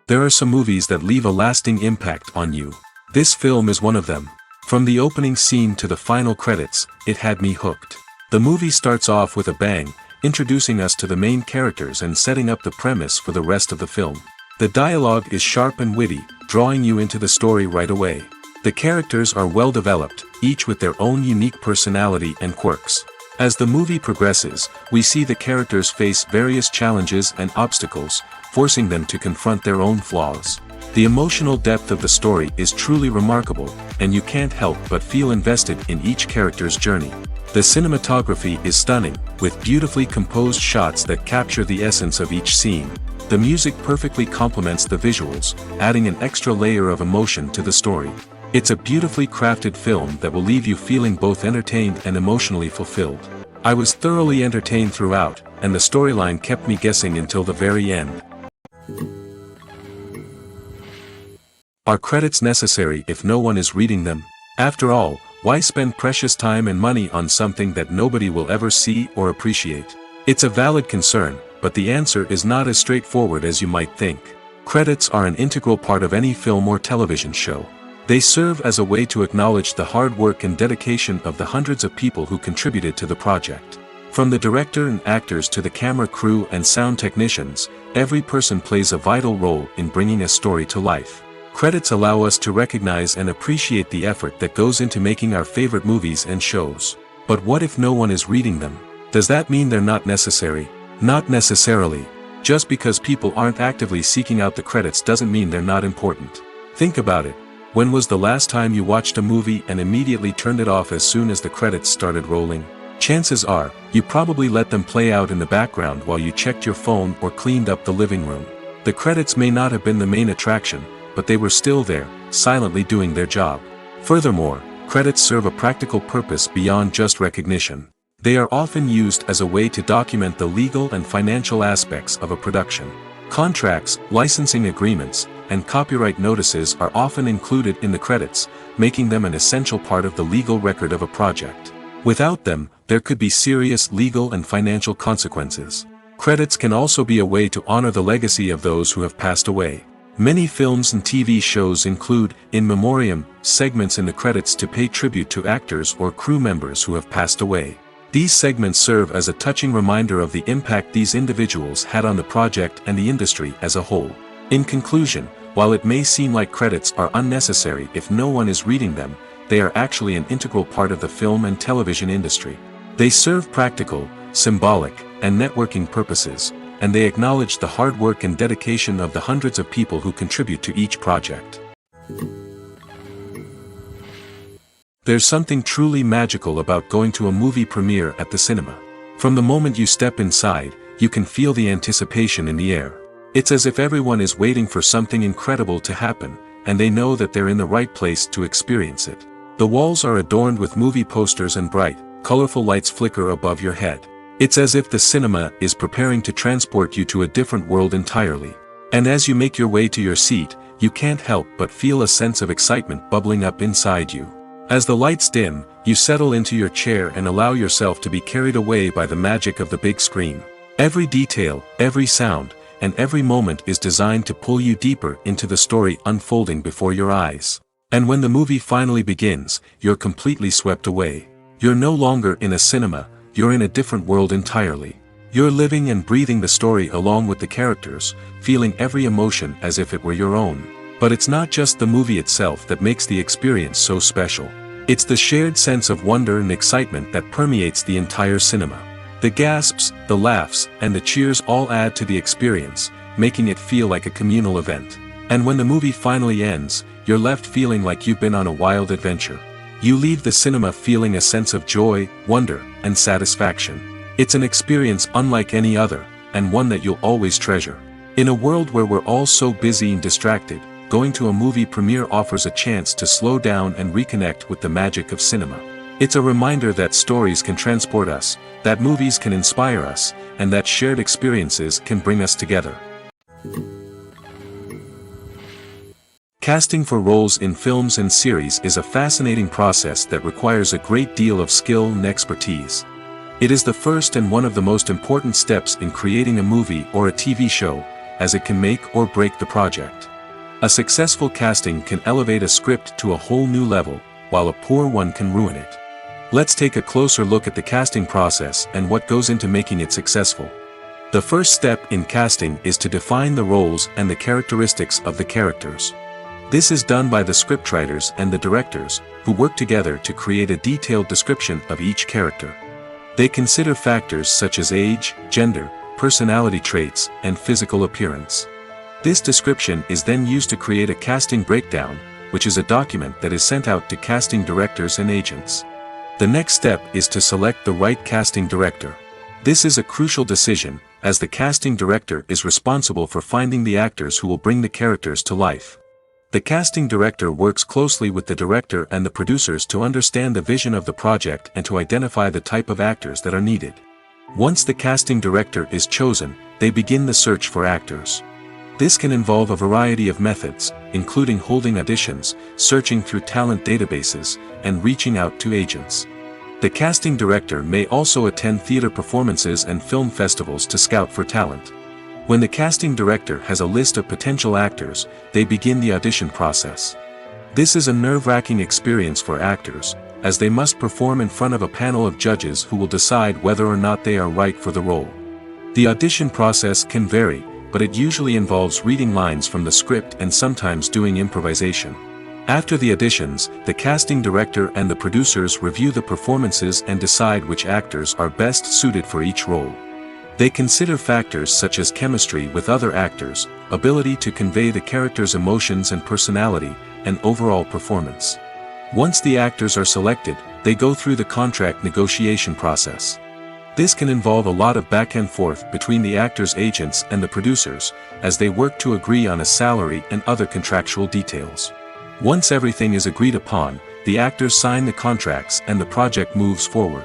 There are some movies that leave a lasting impact on you. This film is one of them. From the opening scene to the final credits, it had me hooked. The movie starts off with a bang, introducing us to the main characters and setting up the premise for the rest of the film. The dialogue is sharp and witty, drawing you into the story right away. The characters are well developed, each with their own unique personality and quirks. As the movie progresses, we see the characters face various challenges and obstacles, forcing them to confront their own flaws. The emotional depth of the story is truly remarkable, and you can't help but feel invested in each character's journey. The cinematography is stunning, with beautifully composed shots that capture the essence of each scene. The music perfectly complements the visuals, adding an extra layer of emotion to the story. It's a beautifully crafted film that will leave you feeling both entertained and emotionally fulfilled. I was thoroughly entertained throughout, and the storyline kept me guessing until the very end. Are credits necessary if no one is reading them? After all, why spend precious time and money on something that nobody will ever see or appreciate? It's a valid concern, but the answer is not as straightforward as you might think. Credits are an integral part of any film or television show. They serve as a way to acknowledge the hard work and dedication of the hundreds of people who contributed to the project. From the director and actors to the camera crew and sound technicians, every person plays a vital role in bringing a story to life. Credits allow us to recognize and appreciate the effort that goes into making our favorite movies and shows. But what if no one is reading them? Does that mean they're not necessary? Not necessarily. Just because people aren't actively seeking out the credits doesn't mean they're not important. Think about it. When was the last time you watched a movie and immediately turned it off as soon as the credits started rolling? Chances are, you probably let them play out in the background while you checked your phone or cleaned up the living room. The credits may not have been the main attraction, but they were still there, silently doing their job. Furthermore, credits serve a practical purpose beyond just recognition. They are often used as a way to document the legal and financial aspects of a production. Contracts, licensing agreements, and copyright notices are often included in the credits, making them an essential part of the legal record of a project. Without them, there could be serious legal and financial consequences. Credits can also be a way to honor the legacy of those who have passed away. Many films and TV shows include, in memoriam, segments in the credits to pay tribute to actors or crew members who have passed away. These segments serve as a touching reminder of the impact these individuals had on the project and the industry as a whole. In conclusion, while it may seem like credits are unnecessary if no one is reading them, they are actually an integral part of the film and television industry. They serve practical, symbolic, and networking purposes, and they acknowledge the hard work and dedication of the hundreds of people who contribute to each project. There's something truly magical about going to a movie premiere at the cinema. From the moment you step inside, you can feel the anticipation in the air. It's as if everyone is waiting for something incredible to happen, and they know that they're in the right place to experience it. The walls are adorned with movie posters and bright, colorful lights flicker above your head. It's as if the cinema is preparing to transport you to a different world entirely. And as you make your way to your seat, you can't help but feel a sense of excitement bubbling up inside you. As the lights dim, you settle into your chair and allow yourself to be carried away by the magic of the big screen. Every detail, every sound, and every moment is designed to pull you deeper into the story unfolding before your eyes. And when the movie finally begins, you're completely swept away. You're no longer in a cinema, you're in a different world entirely. You're living and breathing the story along with the characters, feeling every emotion as if it were your own. But it's not just the movie itself that makes the experience so special. It's the shared sense of wonder and excitement that permeates the entire cinema. The gasps, the laughs, and the cheers all add to the experience, making it feel like a communal event. And when the movie finally ends, you're left feeling like you've been on a wild adventure. You leave the cinema feeling a sense of joy, wonder, and satisfaction. It's an experience unlike any other, and one that you'll always treasure. In a world where we're all so busy and distracted, going to a movie premiere offers a chance to slow down and reconnect with the magic of cinema. It's a reminder that stories can transport us, that movies can inspire us, and that shared experiences can bring us together. Casting for roles in films and series is a fascinating process that requires a great deal of skill and expertise. It is the first and one of the most important steps in creating a movie or a TV show, as it can make or break the project. A successful casting can elevate a script to a whole new level, while a poor one can ruin it. Let's take a closer look at the casting process and what goes into making it successful. The first step in casting is to define the roles and the characteristics of the characters. This is done by the scriptwriters and the directors, who work together to create a detailed description of each character. They consider factors such as age, gender, personality traits, and physical appearance. This description is then used to create a casting breakdown, which is a document that is sent out to casting directors and agents. The next step is to select the right casting director. This is a crucial decision, as the casting director is responsible for finding the actors who will bring the characters to life. The casting director works closely with the director and the producers to understand the vision of the project and to identify the type of actors that are needed. Once the casting director is chosen, they begin the search for actors. This can involve a variety of methods, including holding auditions, searching through talent databases, and reaching out to agents. The casting director may also attend theater performances and film festivals to scout for talent. When the casting director has a list of potential actors, they begin the audition process. This is a nerve-wracking experience for actors, as they must perform in front of a panel of judges who will decide whether or not they are right for the role. The audition process can vary, but it usually involves reading lines from the script and sometimes doing improvisation. After the auditions, the casting director and the producers review the performances and decide which actors are best suited for each role. They consider factors such as chemistry with other actors, ability to convey the character's emotions and personality, and overall performance. Once the actors are selected, they go through the contract negotiation process. This can involve a lot of back and forth between the actors' agents and the producers, as they work to agree on a salary and other contractual details. Once everything is agreed upon, the actors sign the contracts and the project moves forward.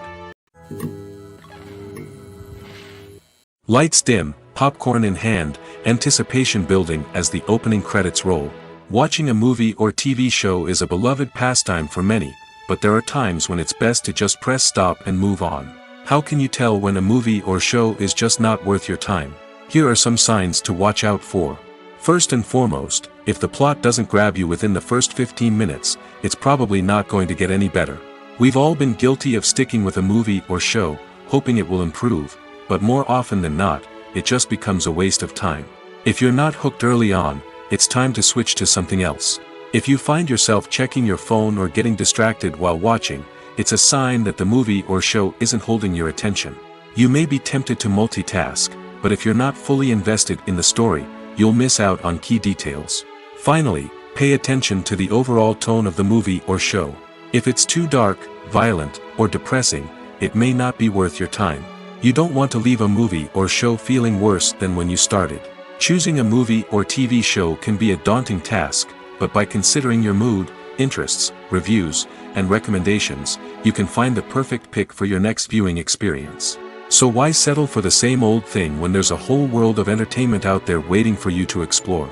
Lights dim, popcorn in hand, anticipation building as the opening credits roll. Watching a movie or TV show is a beloved pastime for many, but there are times when it's best to just press stop and move on. How can you tell when a movie or show is just not worth your time? Here are some signs to watch out for. First and foremost, if the plot doesn't grab you within the first 15 minutes, it's probably not going to get any better. We've all been guilty of sticking with a movie or show, hoping it will improve, but more often than not, it just becomes a waste of time. If you're not hooked early on, it's time to switch to something else. If you find yourself checking your phone or getting distracted while watching, it's a sign that the movie or show isn't holding your attention. You may be tempted to multitask, but if you're not fully invested in the story, you'll miss out on key details. Finally, pay attention to the overall tone of the movie or show. If it's too dark, violent, or depressing, it may not be worth your time. You don't want to leave a movie or show feeling worse than when you started. Choosing a movie or TV show can be a daunting task, but by considering your mood, interests, reviews, and recommendations, you can find the perfect pick for your next viewing experience. So why settle for the same old thing when there's a whole world of entertainment out there waiting for you to explore?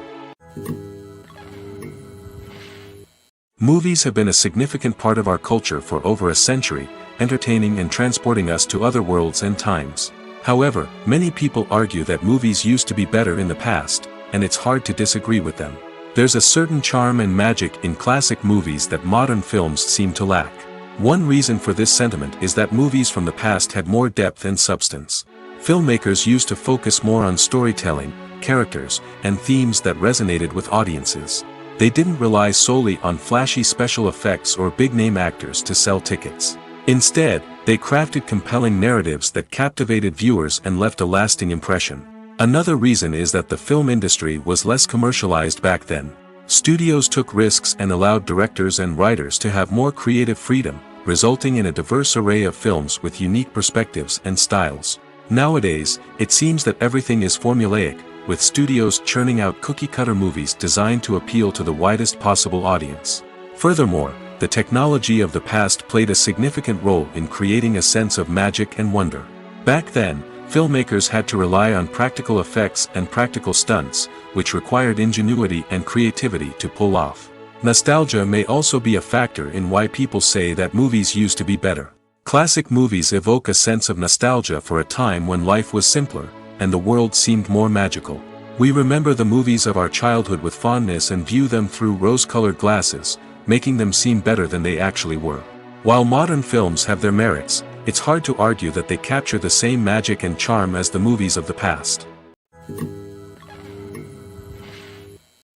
Movies have been a significant part of our culture for over a century, entertaining and transporting us to other worlds and times. However, many people argue that movies used to be better in the past, and it's hard to disagree with them. There's a certain charm and magic in classic movies that modern films seem to lack. One reason for this sentiment is that movies from the past had more depth and substance. Filmmakers used to focus more on storytelling, characters, and themes that resonated with audiences. They didn't rely solely on flashy special effects or big-name actors to sell tickets. Instead, they crafted compelling narratives that captivated viewers and left a lasting impression. Another reason is that the film industry was less commercialized back then. Studios took risks and allowed directors and writers to have more creative freedom, resulting in a diverse array of films with unique perspectives and styles. Nowadays, it seems that everything is formulaic, with studios churning out cookie-cutter movies designed to appeal to the widest possible audience. Furthermore, the technology of the past played a significant role in creating a sense of magic and wonder. Back then, filmmakers had to rely on practical effects and practical stunts, which required ingenuity and creativity to pull off. Nostalgia may also be a factor in why people say that movies used to be better. Classic movies evoke a sense of nostalgia for a time when life was simpler, and the world seemed more magical. We remember the movies of our childhood with fondness and view them through rose-colored glasses, making them seem better than they actually were. While modern films have their merits, it's hard to argue that they capture the same magic and charm as the movies of the past.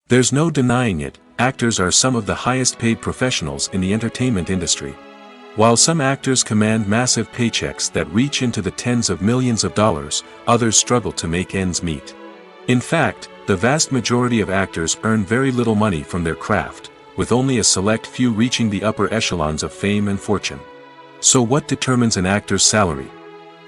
There's no denying it, actors are some of the highest-paid professionals in the entertainment industry. While some actors command massive paychecks that reach into the tens of millions of dollars, others struggle to make ends meet. In fact, the vast majority of actors earn very little money from their craft, with only a select few reaching the upper echelons of fame and fortune. So what determines an actor's salary?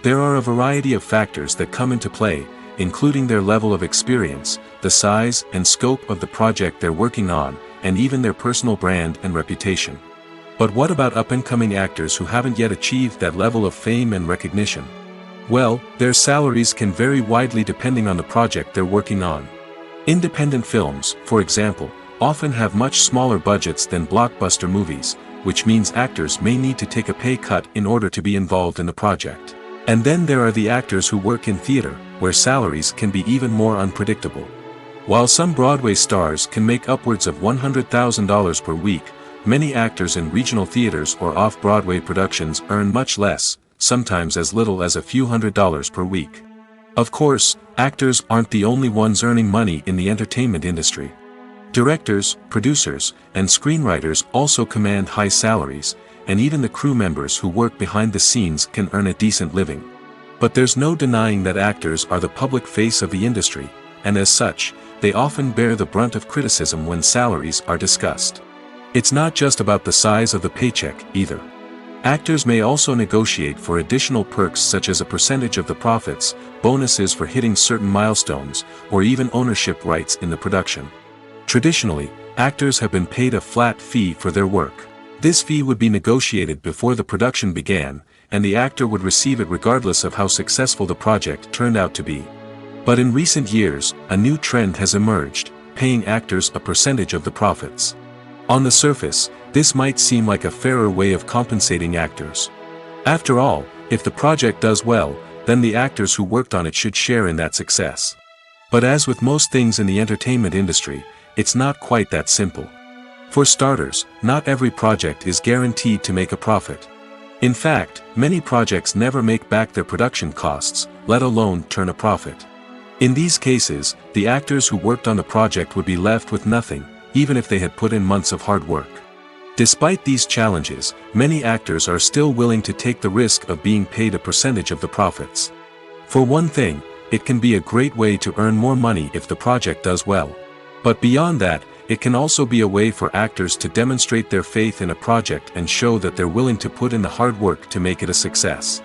There are a variety of factors that come into play, including their level of experience, the size and scope of the project they're working on, and even their personal brand and reputation. But what about up-and-coming actors who haven't yet achieved that level of fame and recognition? Well, their salaries can vary widely depending on the project they're working on. Independent films, for example, often have much smaller budgets than blockbuster movies, which means actors may need to take a pay cut in order to be involved in the project. And then there are the actors who work in theater, where salaries can be even more unpredictable. While some Broadway stars can make upwards of $100,000 per week, many actors in regional theaters or off-Broadway productions earn much less, sometimes as little as a few $100s per week. Of course, actors aren't the only ones earning money in the entertainment industry. Directors, producers, and screenwriters also command high salaries, and even the crew members who work behind the scenes can earn a decent living. But there's no denying that actors are the public face of the industry, and as such, they often bear the brunt of criticism when salaries are discussed. It's not just about the size of the paycheck, either. Actors may also negotiate for additional perks such as a percentage of the profits, bonuses for hitting certain milestones, or even ownership rights in the production. Traditionally, actors have been paid a flat fee for their work. This fee would be negotiated before the production began, and the actor would receive it regardless of how successful the project turned out to be. But in recent years, a new trend has emerged, paying actors a percentage of the profits. On the surface, this might seem like a fairer way of compensating actors. After all, if the project does well, then the actors who worked on it should share in that success. But as with most things in the entertainment industry, it's not quite that simple. For starters, not every project is guaranteed to make a profit. In fact, many projects never make back their production costs, let alone turn a profit. In these cases, the actors who worked on the project would be left with nothing, even if they had put in months of hard work. Despite these challenges, many actors are still willing to take the risk of being paid a percentage of the profits. For one thing, it can be a great way to earn more money if the project does well. But beyond that, it can also be a way for actors to demonstrate their faith in a project and show that they're willing to put in the hard work to make it a success.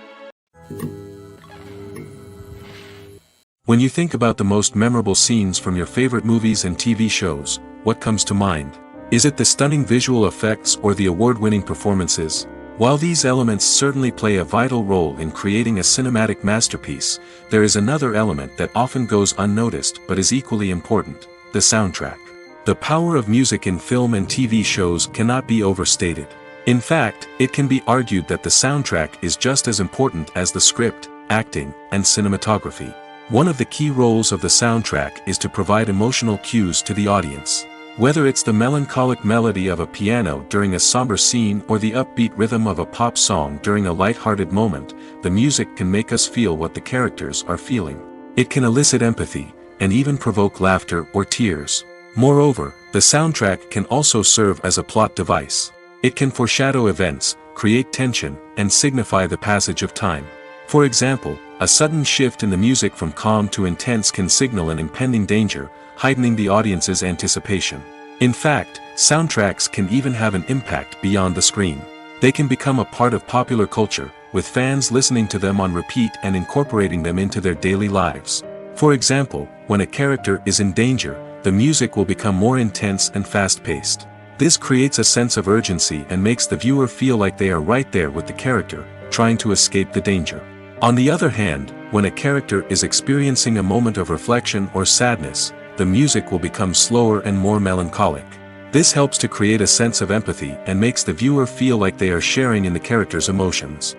When you think about the most memorable scenes from your favorite movies and TV shows, what comes to mind? Is it the stunning visual effects or the award-winning performances? While these elements certainly play a vital role in creating a cinematic masterpiece, there is another element that often goes unnoticed but is equally important: the soundtrack. The power of music in film and TV shows cannot be overstated. In fact, it can be argued that the soundtrack is just as important as the script, acting, and cinematography. One of the key roles of the soundtrack is to provide emotional cues to the audience. Whether it's the melancholic melody of a piano during a somber scene or the upbeat rhythm of a pop song during a light-hearted moment, the music can make us feel what the characters are feeling. It can elicit empathy, and even provoke laughter or tears. Moreover, the soundtrack can also serve as a plot device. It can foreshadow events, create tension, and signify the passage of time. For example, a sudden shift in the music from calm to intense can signal an impending danger, heightening the audience's anticipation. In fact, soundtracks can even have an impact beyond the screen. They can become a part of popular culture, with fans listening to them on repeat and incorporating them into their daily lives. For example, when a character is in danger, the music will become more intense and fast-paced. This creates a sense of urgency and makes the viewer feel like they are right there with the character, trying to escape the danger. On the other hand, when a character is experiencing a moment of reflection or sadness, the music will become slower and more melancholic. This helps to create a sense of empathy and makes the viewer feel like they are sharing in the character's emotions.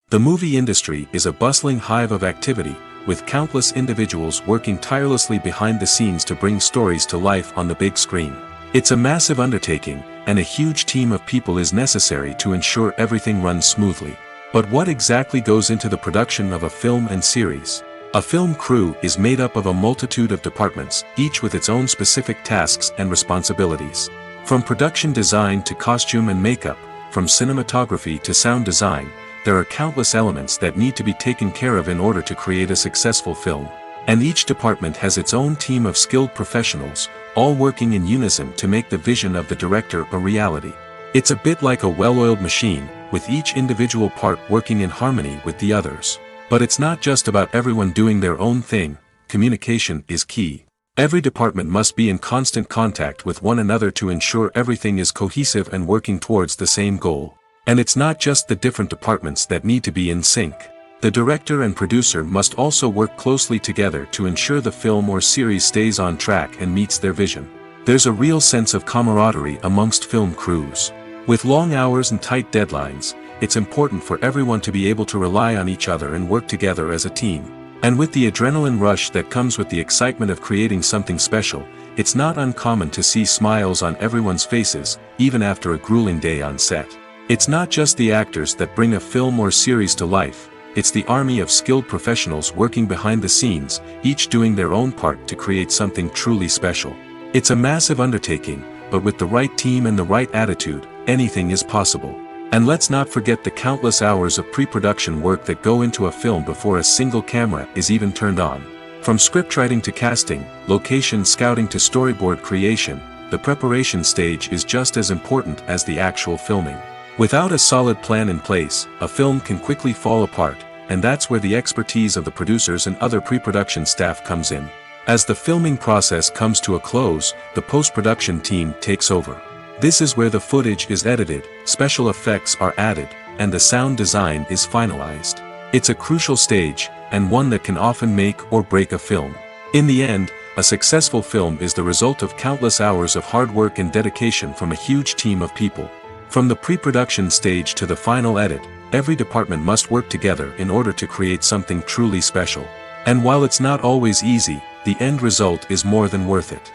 The movie industry is a bustling hive of activity, with countless individuals working tirelessly behind the scenes to bring stories to life on the big screen. It's a massive undertaking, and a huge team of people is necessary to ensure everything runs smoothly. But what exactly goes into the production of a film and series? A film crew is made up of a multitude of departments, each with its own specific tasks and responsibilities. From production design to costume and makeup, from cinematography to sound design, there are countless elements that need to be taken care of in order to create a successful film. And each department has its own team of skilled professionals, all working in unison to make the vision of the director a reality. It's a bit like a well-oiled machine, with each individual part working in harmony with the others. But it's not just about everyone doing their own thing. Communication is key. Every department must be in constant contact with one another to ensure everything is cohesive and working towards the same goal. And it's not just the different departments that need to be in sync. The director and producer must also work closely together to ensure the film or series stays on track and meets their vision. There's a real sense of camaraderie amongst film crews. With long hours and tight deadlines, it's important for everyone to be able to rely on each other and work together as a team. And with the adrenaline rush that comes with the excitement of creating something special, it's not uncommon to see smiles on everyone's faces, even after a grueling day on set. It's not just the actors that bring a film or series to life, it's the army of skilled professionals working behind the scenes, each doing their own part to create something truly special. It's a massive undertaking, but with the right team and the right attitude, anything is possible. And let's not forget the countless hours of pre-production work that go into a film before a single camera is even turned on. From scriptwriting to casting, location scouting to storyboard creation, the preparation stage is just as important as the actual filming. Without a solid plan in place, a film can quickly fall apart, and that's where the expertise of the producers and other pre-production staff comes in. As the filming process comes to a close, the post-production team takes over. This is where the footage is edited, special effects are added, and the sound design is finalized. It's a crucial stage, and one that can often make or break a film. In the end, a successful film is the result of countless hours of hard work and dedication from a huge team of people. From the pre-production stage to the final edit, every department must work together in order to create something truly special. And while it's not always easy, the end result is more than worth it.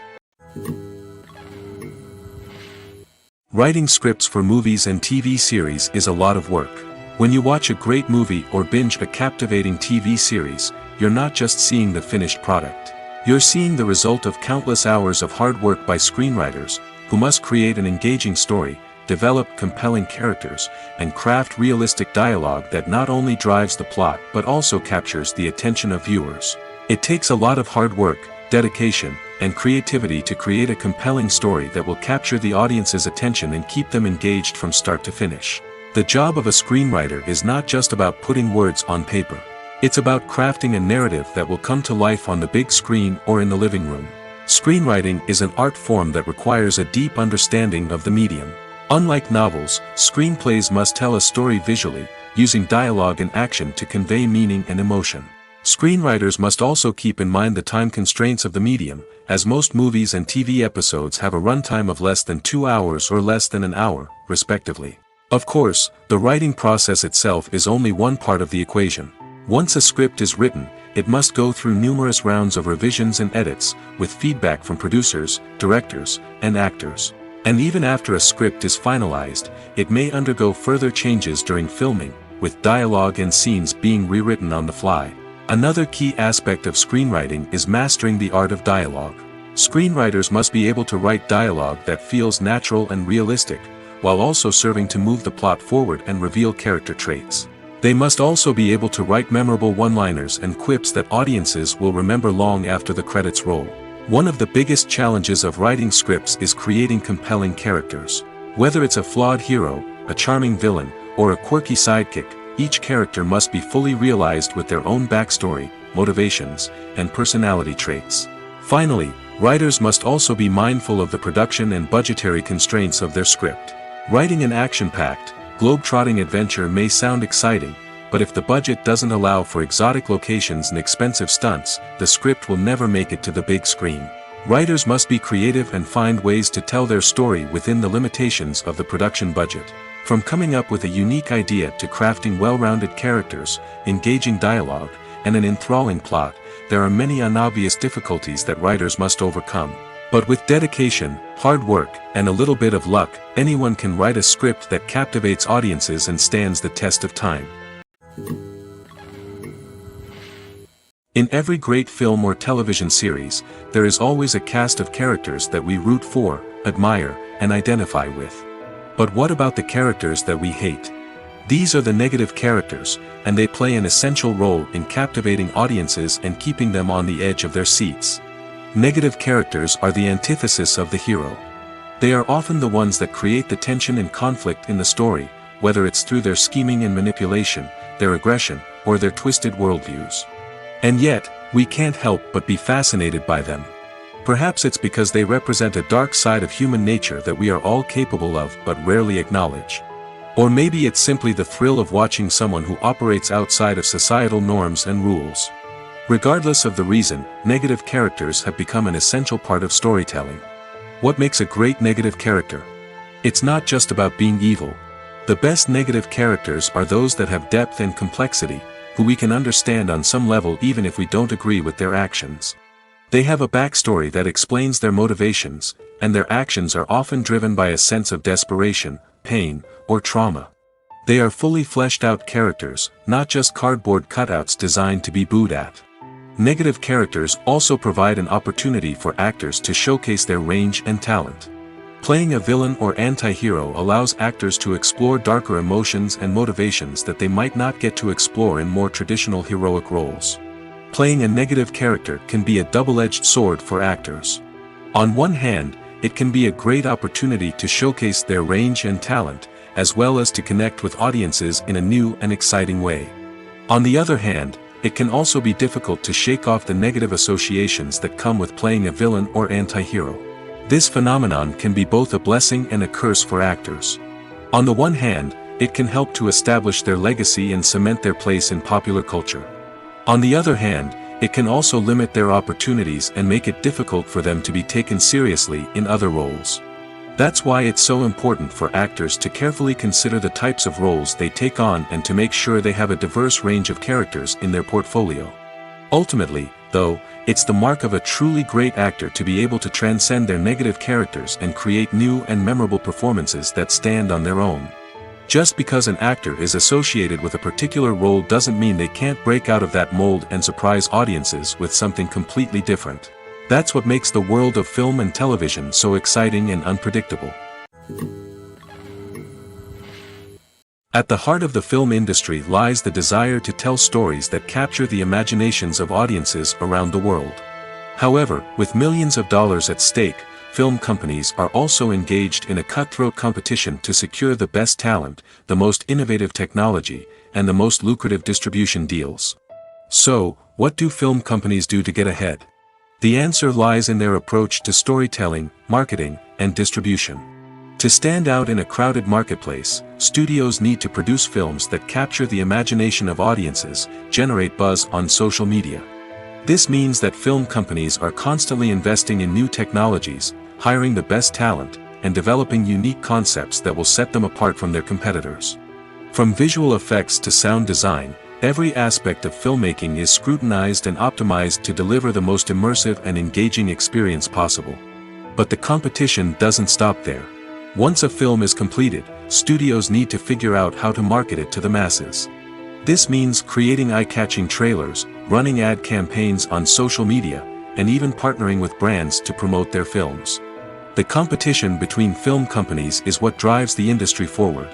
Writing scripts for movies and TV series is a lot of work. When you watch a great movie or binge a captivating TV series, you're not just seeing the finished product. You're seeing the result of countless hours of hard work by screenwriters, who must create an engaging story, develop compelling characters, and craft realistic dialogue that not only drives the plot but also captures the attention of viewers. It takes a lot of hard work, dedication, and creativity to create a compelling story that will capture the audience's attention and keep them engaged from start to finish. The job of a screenwriter is not just about putting words on paper. It's about crafting a narrative that will come to life on the big screen or in the living room. Screenwriting is an art form that requires a deep understanding of the medium. Unlike novels, screenplays must tell a story visually, using dialogue and action to convey meaning and emotion. Screenwriters must also keep in mind the time constraints of the medium, as most movies and TV episodes have a runtime of less than 2 hours or less than an hour, respectively. Of course, the writing process itself is only one part of the equation. Once a script is written, it must go through numerous rounds of revisions and edits, with feedback from producers, directors, and actors. And even after a script is finalized, it may undergo further changes during filming, with dialogue and scenes being rewritten on the fly. Another key aspect of screenwriting is mastering the art of dialogue. Screenwriters must be able to write dialogue that feels natural and realistic, while also serving to move the plot forward and reveal character traits. They must also be able to write memorable one-liners and quips that audiences will remember long after the credits roll. One of the biggest challenges of writing scripts is creating compelling characters. Whether it's a flawed hero, a charming villain, or a quirky sidekick, each character must be fully realized with their own backstory, motivations, and personality traits. Finally, writers must also be mindful of the production and budgetary constraints of their script. Writing an action-packed, globe-trotting adventure may sound exciting, but if the budget doesn't allow for exotic locations and expensive stunts, the script will never make it to the big screen. Writers must be creative and find ways to tell their story within the limitations of the production budget. From coming up with a unique idea to crafting well-rounded characters, engaging dialogue, and an enthralling plot, there are many unobvious difficulties that writers must overcome. But with dedication, hard work, and a little bit of luck, anyone can write a script that captivates audiences and stands the test of time. In every great film or television series, there is always a cast of characters that we root for, admire, and identify with. But what about the characters that we hate? These are the negative characters, and they play an essential role in captivating audiences and keeping them on the edge of their seats. Negative characters are the antithesis of the hero. They are often the ones that create the tension and conflict in the story, whether it's through their scheming and manipulation, their aggression, or their twisted worldviews. And yet, we can't help but be fascinated by them. Perhaps it's because they represent a dark side of human nature that we are all capable of but rarely acknowledge. Or maybe it's simply the thrill of watching someone who operates outside of societal norms and rules. Regardless of the reason, negative characters have become an essential part of storytelling. What makes a great negative character? It's not just about being evil. The best negative characters are those that have depth and complexity, who we can understand on some level even if we don't agree with their actions. They have a backstory that explains their motivations, and their actions are often driven by a sense of desperation, pain, or trauma. They are fully fleshed out characters, not just cardboard cutouts designed to be booed at. Negative characters also provide an opportunity for actors to showcase their range and talent. Playing a villain or anti-hero allows actors to explore darker emotions and motivations that they might not get to explore in more traditional heroic roles. Playing a negative character can be a double-edged sword for actors. On one hand, it can be a great opportunity to showcase their range and talent, as well as to connect with audiences in a new and exciting way. On the other hand, it can also be difficult to shake off the negative associations that come with playing a villain or anti-hero. This phenomenon can be both a blessing and a curse for actors. On the one hand, it can help to establish their legacy and cement their place in popular culture. On the other hand, it can also limit their opportunities and make it difficult for them to be taken seriously in other roles. That's why it's so important for actors to carefully consider the types of roles they take on and to make sure they have a diverse range of characters in their portfolio. Ultimately, though, it's the mark of a truly great actor to be able to transcend their negative characters and create new and memorable performances that stand on their own. Just because an actor is associated with a particular role doesn't mean they can't break out of that mold and surprise audiences with something completely different. That's what makes the world of film and television so exciting and unpredictable. At the heart of the film industry lies the desire to tell stories that capture the imaginations of audiences around the world. However, with millions of dollars at stake, film companies are also engaged in a cutthroat competition to secure the best talent, the most innovative technology, and the most lucrative distribution deals. So, what do film companies do to get ahead? The answer lies in their approach to storytelling, marketing, and distribution. To stand out in a crowded marketplace, studios need to produce films that capture the imagination of audiences, generate buzz on social media. This means that film companies are constantly investing in new technologies, hiring the best talent, and developing unique concepts that will set them apart from their competitors. From visual effects to sound design, every aspect of filmmaking is scrutinized and optimized to deliver the most immersive and engaging experience possible. But the competition doesn't stop there. Once a film is completed, studios need to figure out how to market it to the masses. This means creating eye-catching trailers, running ad campaigns on social media, and even partnering with brands to promote their films. The competition between film companies is what drives the industry forward.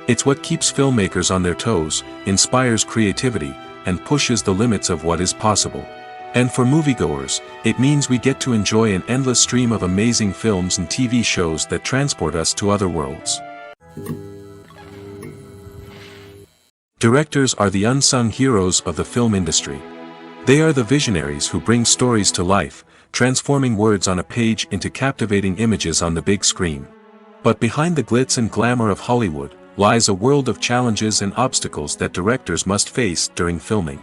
It's what keeps filmmakers on their toes, inspires creativity, and pushes the limits of what is possible. And for moviegoers, it means we get to enjoy an endless stream of amazing films and TV shows that transport us to other worlds. Directors are the unsung heroes of the film industry. They are the visionaries who bring stories to life, transforming words on a page into captivating images on the big screen. But behind the glitz and glamour of Hollywood, lies a world of challenges and obstacles that directors must face during filming.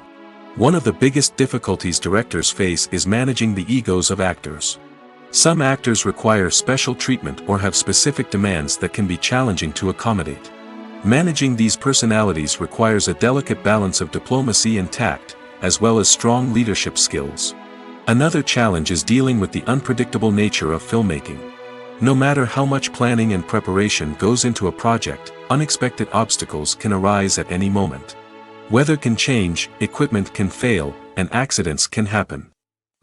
One of the biggest difficulties directors face is managing the egos of actors. Some actors require special treatment or have specific demands that can be challenging to accommodate. Managing these personalities requires a delicate balance of diplomacy and tact, as well as strong leadership skills. Another challenge is dealing with the unpredictable nature of filmmaking. No matter how much planning and preparation goes into a project, unexpected obstacles can arise at any moment. Weather can change, equipment can fail, and accidents can happen.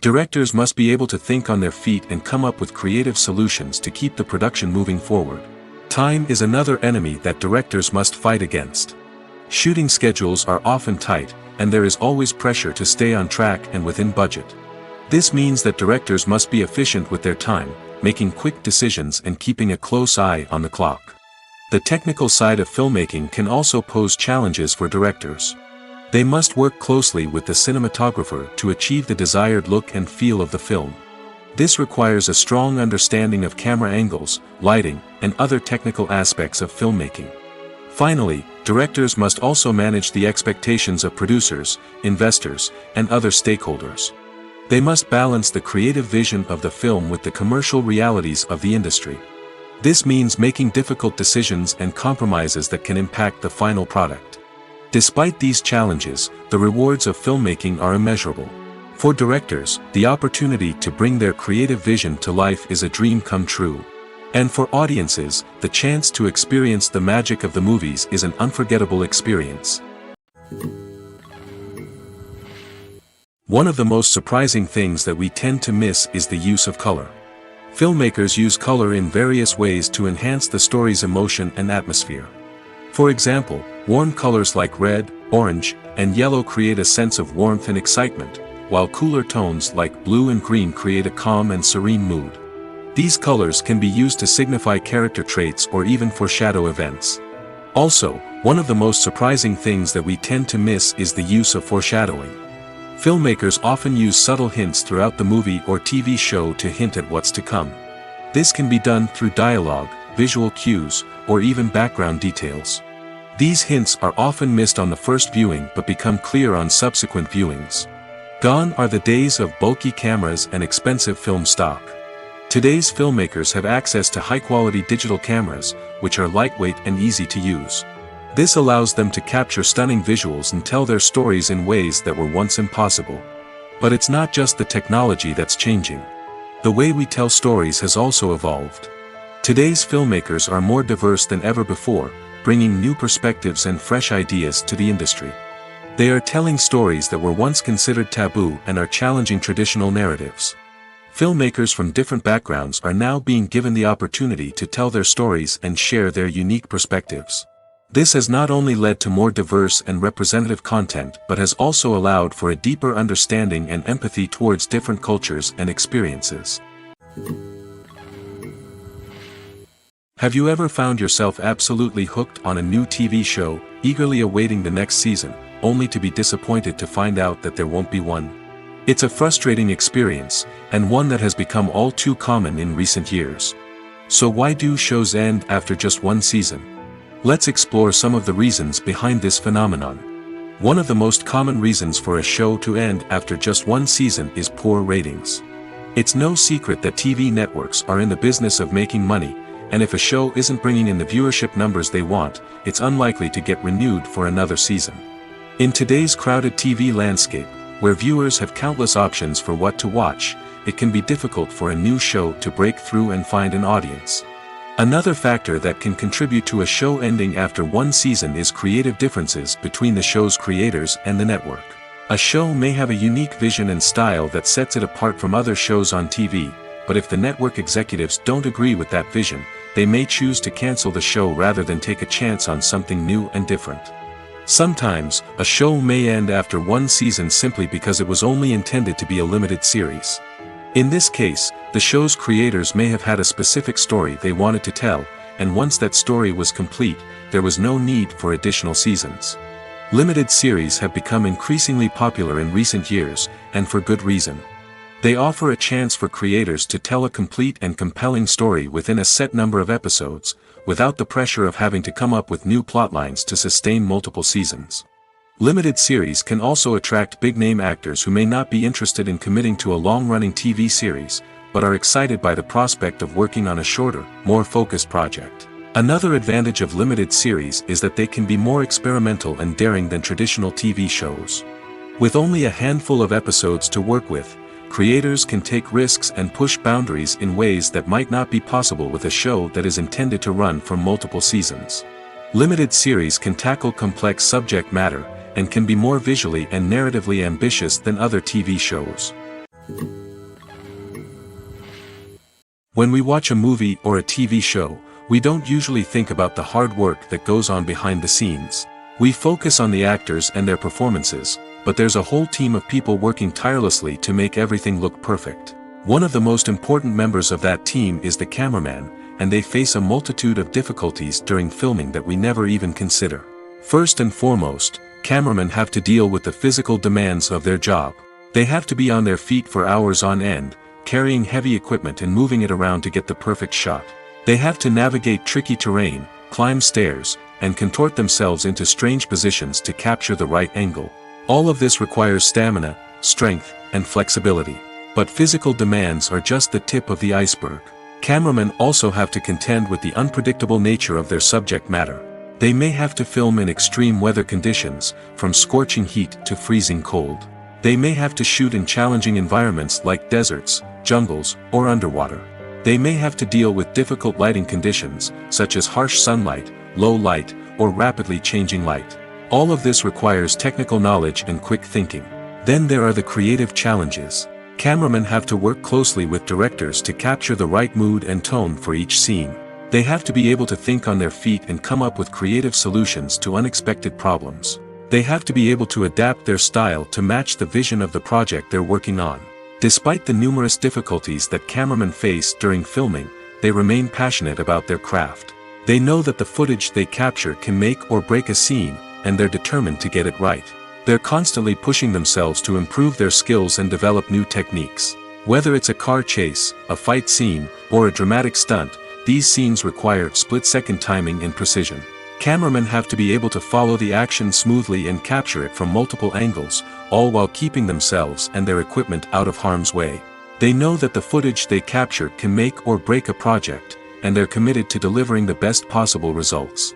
Directors must be able to think on their feet and come up with creative solutions to keep the production moving forward. Time is another enemy that directors must fight against. Shooting schedules are often tight, and there is always pressure to stay on track and within budget. This means that directors must be efficient with their time, making quick decisions and keeping a close eye on the clock. The technical side of filmmaking can also pose challenges for directors. They must work closely with the cinematographer to achieve the desired look and feel of the film. This requires a strong understanding of camera angles, lighting, and other technical aspects of filmmaking. Finally, directors must also manage the expectations of producers, investors, and other stakeholders. They must balance the creative vision of the film with the commercial realities of the industry. This means making difficult decisions and compromises that can impact the final product. Despite these challenges, the rewards of filmmaking are immeasurable. For directors, the opportunity to bring their creative vision to life is a dream come true. And for audiences, the chance to experience the magic of the movies is an unforgettable experience. One of the most surprising things that we tend to miss is the use of color. Filmmakers use color in various ways to enhance the story's emotion and atmosphere. For example, warm colors like red, orange, and yellow create a sense of warmth and excitement, while cooler tones like blue and green create a calm and serene mood. These colors can be used to signify character traits or even foreshadow events. Also, one of the most surprising things that we tend to miss is the use of foreshadowing. Filmmakers often use subtle hints throughout the movie or TV show to hint at what's to come. This can be done through dialogue, visual cues, or even background details. These hints are often missed on the first viewing but become clear on subsequent viewings. Gone are the days of bulky cameras and expensive film stock. Today's filmmakers have access to high-quality digital cameras, which are lightweight and easy to use. This allows them to capture stunning visuals and tell their stories in ways that were once impossible. But it's not just the technology that's changing. The way we tell stories has also evolved. Today's filmmakers are more diverse than ever before, bringing new perspectives and fresh ideas to the industry. They are telling stories that were once considered taboo and are challenging traditional narratives. Filmmakers from different backgrounds are now being given the opportunity to tell their stories and share their unique perspectives. This has not only led to more diverse and representative content but has also allowed for a deeper understanding and empathy towards different cultures and experiences. Have you ever found yourself absolutely hooked on a new TV show, eagerly awaiting the next season, only to be disappointed to find out that there won't be one? It's a frustrating experience, and one that has become all too common in recent years. So why do shows end after just one season? Let's explore some of the reasons behind this phenomenon. One of the most common reasons for a show to end after just one season is poor ratings. It's no secret that TV networks are in the business of making money, and if a show isn't bringing in the viewership numbers they want, it's unlikely to get renewed for another season. In today's crowded TV landscape, where viewers have countless options for what to watch, it can be difficult for a new show to break through and find an audience. Another factor that can contribute to a show ending after one season is creative differences between the show's creators and the network. A show may have a unique vision and style that sets it apart from other shows on TV, but if the network executives don't agree with that vision, they may choose to cancel the show rather than take a chance on something new and different. Sometimes, a show may end after one season simply because it was only intended to be a limited series. In this case, the show's creators may have had a specific story they wanted to tell, and once that story was complete, there was no need for additional seasons. Limited series have become increasingly popular in recent years, and for good reason. They offer a chance for creators to tell a complete and compelling story within a set number of episodes, without the pressure of having to come up with new plotlines to sustain multiple seasons. Limited series can also attract big-name actors who may not be interested in committing to a long-running TV series, but are excited by the prospect of working on a shorter, more focused project. Another advantage of limited series is that they can be more experimental and daring than traditional TV shows. With only a handful of episodes to work with, creators can take risks and push boundaries in ways that might not be possible with a show that is intended to run for multiple seasons. Limited series can tackle complex subject matter, and can be more visually and narratively ambitious than other TV shows. When we watch a movie or a TV show, we don't usually think about the hard work that goes on behind the scenes. We focus on the actors and their performances, but there's a whole team of people working tirelessly to make everything look perfect. One of the most important members of that team is the cameraman, and they face a multitude of difficulties during filming that we never even consider. First and foremost, cameramen have to deal with the physical demands of their job. They have to be on their feet for hours on end, carrying heavy equipment and moving it around to get the perfect shot. They have to navigate tricky terrain, climb stairs, and contort themselves into strange positions to capture the right angle. All of this requires stamina, strength, and flexibility. But physical demands are just the tip of the iceberg. Cameramen also have to contend with the unpredictable nature of their subject matter. They may have to film in extreme weather conditions, from scorching heat to freezing cold. They may have to shoot in challenging environments like deserts, jungles, or underwater. They may have to deal with difficult lighting conditions, such as harsh sunlight, low light, or rapidly changing light. All of this requires technical knowledge and quick thinking. Then there are the creative challenges. Cameramen have to work closely with directors to capture the right mood and tone for each scene. They have to be able to think on their feet and come up with creative solutions to unexpected problems. They have to be able to adapt their style to match the vision of the project they're working on. Despite the numerous difficulties that cameramen face during filming, they remain passionate about their craft. They know that the footage they capture can make or break a scene, and they're determined to get it right. They're constantly pushing themselves to improve their skills and develop new techniques. Whether it's a car chase, a fight scene, or a dramatic stunt, these scenes require split-second timing and precision. Cameramen have to be able to follow the action smoothly and capture it from multiple angles, all while keeping themselves and their equipment out of harm's way. They know that the footage they capture can make or break a project, and they're committed to delivering the best possible results.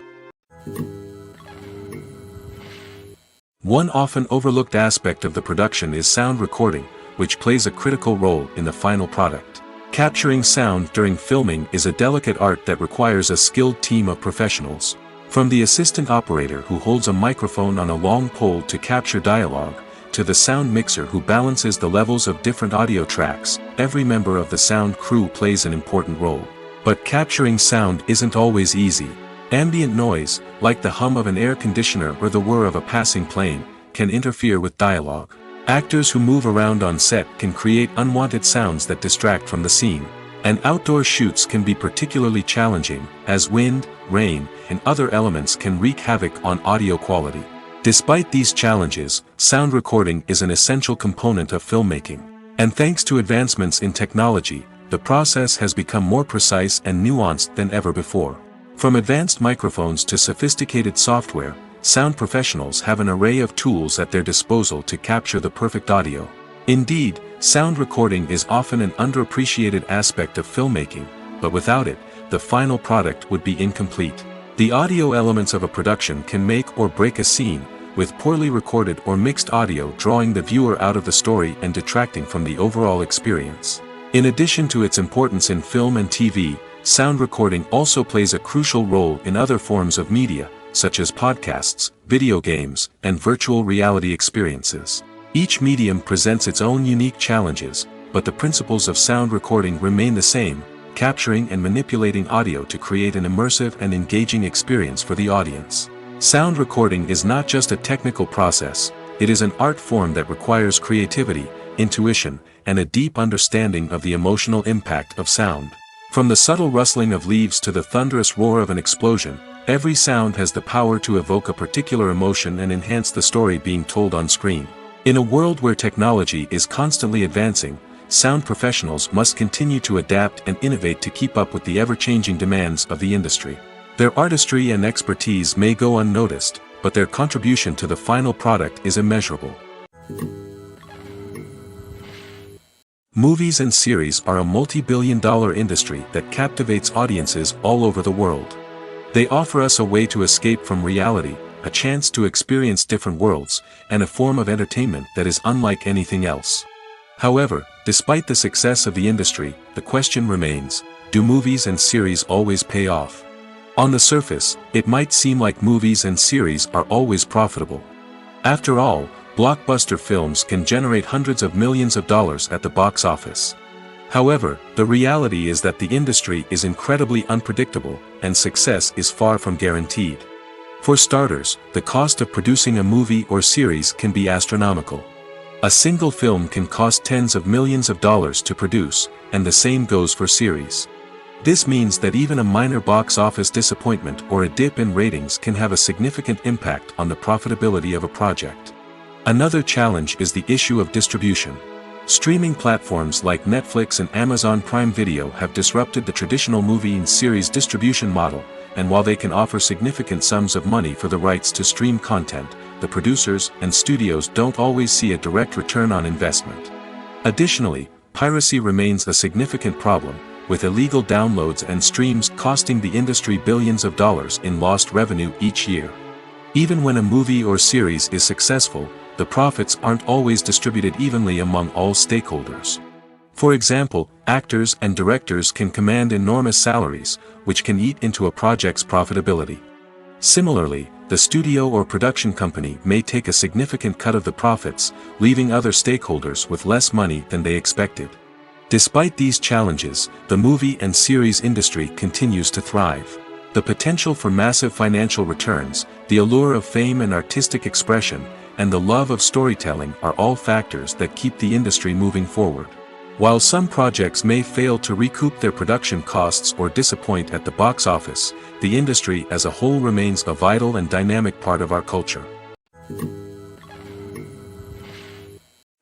One often overlooked aspect of the production is sound recording, which plays a critical role in the final product. Capturing sound during filming is a delicate art that requires a skilled team of professionals. From the assistant operator who holds a microphone on a long pole to capture dialogue, to the sound mixer who balances the levels of different audio tracks, every member of the sound crew plays an important role. But capturing sound isn't always easy. Ambient noise, like the hum of an air conditioner or the whir of a passing plane, can interfere with dialogue. Actors who move around on set can create unwanted sounds that distract from the scene. And outdoor shoots can be particularly challenging, as wind, rain, and other elements can wreak havoc on audio quality. Despite these challenges, sound recording is an essential component of filmmaking. And thanks to advancements in technology, the process has become more precise and nuanced than ever before. From advanced microphones to sophisticated software, sound professionals have an array of tools at their disposal to capture the perfect audio. Indeed, sound recording is often an underappreciated aspect of filmmaking, but without it, the final product would be incomplete. The audio elements of a production can make or break a scene, with poorly recorded or mixed audio drawing the viewer out of the story and detracting from the overall experience. In addition to its importance in film and TV, sound recording also plays a crucial role in other forms of media, such as podcasts, video games, and virtual reality experiences. Each medium presents its own unique challenges, but the principles of sound recording remain the same, capturing and manipulating audio to create an immersive and engaging experience for the audience. Sound recording is not just a technical process, it is an art form that requires creativity, intuition, and a deep understanding of the emotional impact of sound. From the subtle rustling of leaves to the thunderous roar of an explosion, every sound has the power to evoke a particular emotion and enhance the story being told on screen. In a world where technology is constantly advancing, sound professionals must continue to adapt and innovate to keep up with the ever-changing demands of the industry. Their artistry and expertise may go unnoticed, but their contribution to the final product is immeasurable. Movies and series are a multi-billion-dollar industry that captivates audiences all over the world. They offer us a way to escape from reality, a chance to experience different worlds, and a form of entertainment that is unlike anything else. However, despite the success of the industry, the question remains, do movies and series always pay off? On the surface, it might seem like movies and series are always profitable. After all, blockbuster films can generate hundreds of millions of dollars at the box office. However, the reality is that the industry is incredibly unpredictable, and success is far from guaranteed. For starters, the cost of producing a movie or series can be astronomical. A single film can cost tens of millions of dollars to produce, and the same goes for series. This means that even a minor box office disappointment or a dip in ratings can have a significant impact on the profitability of a project. Another challenge is the issue of distribution. Streaming platforms like Netflix and Amazon Prime Video have disrupted the traditional movie and series distribution model, and while they can offer significant sums of money for the rights to stream content, the producers and studios don't always see a direct return on investment. Additionally, piracy remains a significant problem, with illegal downloads and streams costing the industry billions of dollars in lost revenue each year. Even when a movie or series is successful, the profits aren't always distributed evenly among all stakeholders. For example, actors and directors can command enormous salaries, which can eat into a project's profitability. Similarly, the studio or production company may take a significant cut of the profits, leaving other stakeholders with less money than they expected. Despite these challenges, the movie and series industry continues to thrive. The potential for massive financial returns, the allure of fame and artistic expression, and the love of storytelling are all factors that keep the industry moving forward. While some projects may fail to recoup their production costs or disappoint at the box office, the industry as a whole remains a vital and dynamic part of our culture.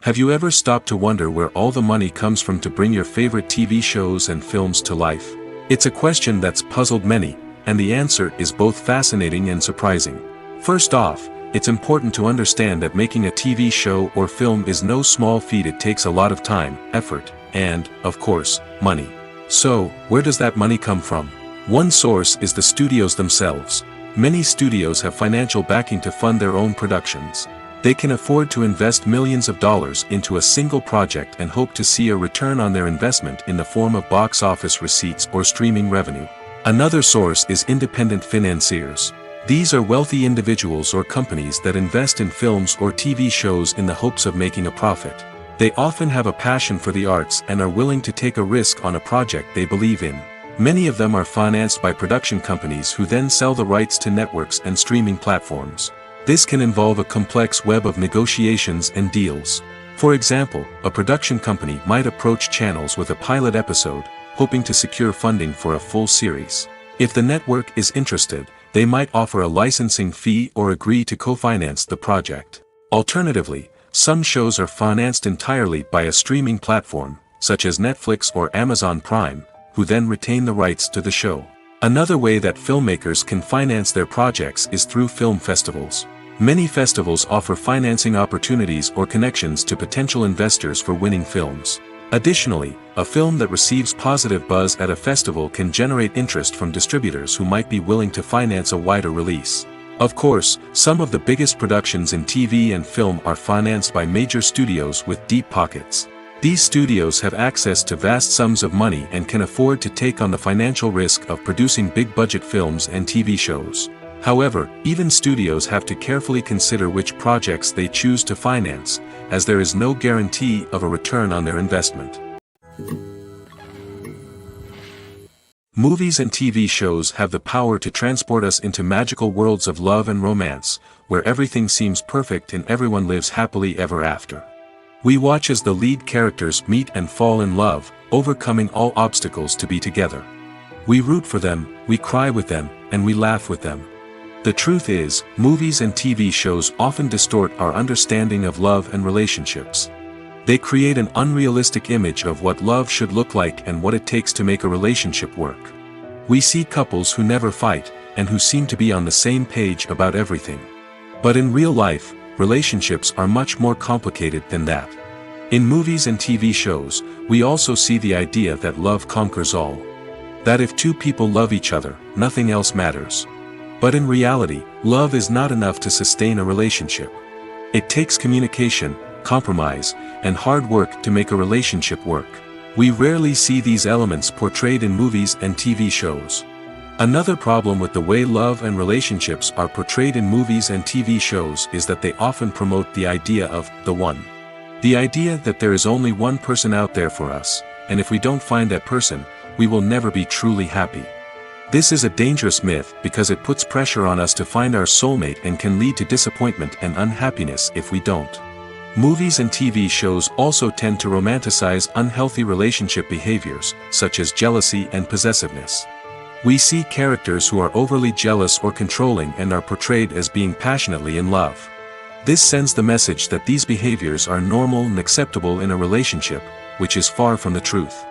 Have you ever stopped to wonder where all the money comes from to bring your favorite TV shows and films to life? It's a question that's puzzled many, and the answer is both fascinating and surprising. First off, it's important to understand that making a TV show or film is no small feat. It takes a lot of time, effort, and, of course, money. So, where does that money come from? One source is the studios themselves. Many studios have financial backing to fund their own productions. They can afford to invest millions of dollars into a single project and hope to see a return on their investment in the form of box office receipts or streaming revenue. Another source is independent financiers. These are wealthy individuals or companies that invest in films or TV shows in the hopes of making a profit. They often have a passion for the arts and are willing to take a risk on a project they believe in. Many of them are financed by production companies who then sell the rights to networks and streaming platforms. This can involve a complex web of negotiations and deals. For example, a production company might approach channels with a pilot episode, hoping to secure funding for a full series. If the network is interested, they might offer a licensing fee or agree to co-finance the project. Alternatively, some shows are financed entirely by a streaming platform, such as Netflix or Amazon Prime, who then retain the rights to the show. Another way that filmmakers can finance their projects is through film festivals. Many festivals offer financing opportunities or connections to potential investors for winning films. Additionally, a film that receives positive buzz at a festival can generate interest from distributors who might be willing to finance a wider release. Of course, some of the biggest productions in TV and film are financed by major studios with deep pockets. These studios have access to vast sums of money and can afford to take on the financial risk of producing big-budget films and TV shows. However, even studios have to carefully consider which projects they choose to finance, as there is no guarantee of a return on their investment. Movies and TV shows have the power to transport us into magical worlds of love and romance, where everything seems perfect and everyone lives happily ever after. We watch as the lead characters meet and fall in love, overcoming all obstacles to be together. We root for them, we cry with them, and we laugh with them. The truth is, movies and TV shows often distort our understanding of love and relationships. They create an unrealistic image of what love should look like and what it takes to make a relationship work. We see couples who never fight, and who seem to be on the same page about everything. But in real life, relationships are much more complicated than that. In movies and TV shows, we also see the idea that love conquers all. That if two people love each other, nothing else matters. But in reality, love is not enough to sustain a relationship. It takes communication, compromise, and hard work to make a relationship work. We rarely see these elements portrayed in movies and TV shows. Another problem with the way love and relationships are portrayed in movies and TV shows is that they often promote the idea of the one. The idea that there is only one person out there for us, and if we don't find that person, we will never be truly happy. This is a dangerous myth because it puts pressure on us to find our soulmate and can lead to disappointment and unhappiness if we don't. Movies and TV shows also tend to romanticize unhealthy relationship behaviors, such as jealousy and possessiveness. We see characters who are overly jealous or controlling and are portrayed as being passionately in love. This sends the message that these behaviors are normal and acceptable in a relationship, which is far from the truth.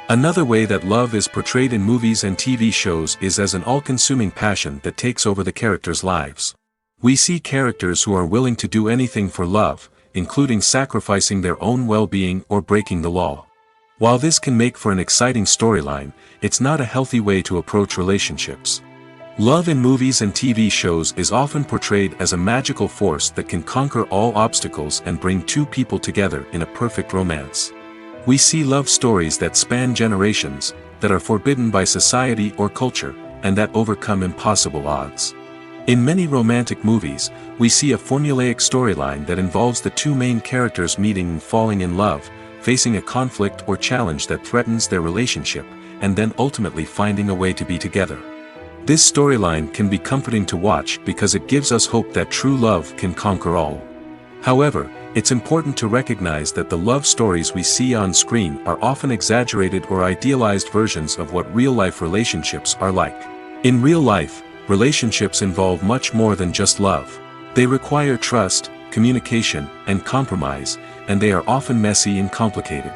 Another way that love is portrayed in movies and TV shows is as an all-consuming passion that takes over the characters' lives. We see characters who are willing to do anything for love, including sacrificing their own well-being or breaking the law. While this can make for an exciting storyline, it's not a healthy way to approach relationships. Love in movies and TV shows is often portrayed as a magical force that can conquer all obstacles and bring two people together in a perfect romance. We see love stories that span generations, that are forbidden by society or culture, and that overcome impossible odds. In many romantic movies, we see a formulaic storyline that involves the two main characters meeting and falling in love, facing a conflict or challenge that threatens their relationship, and then ultimately finding a way to be together. This storyline can be comforting to watch because it gives us hope that true love can conquer all. However, it's important to recognize that the love stories we see on screen are often exaggerated or idealized versions of what real-life relationships are like. In real life, relationships involve much more than just love. They require trust, communication, and compromise, and they are often messy and complicated.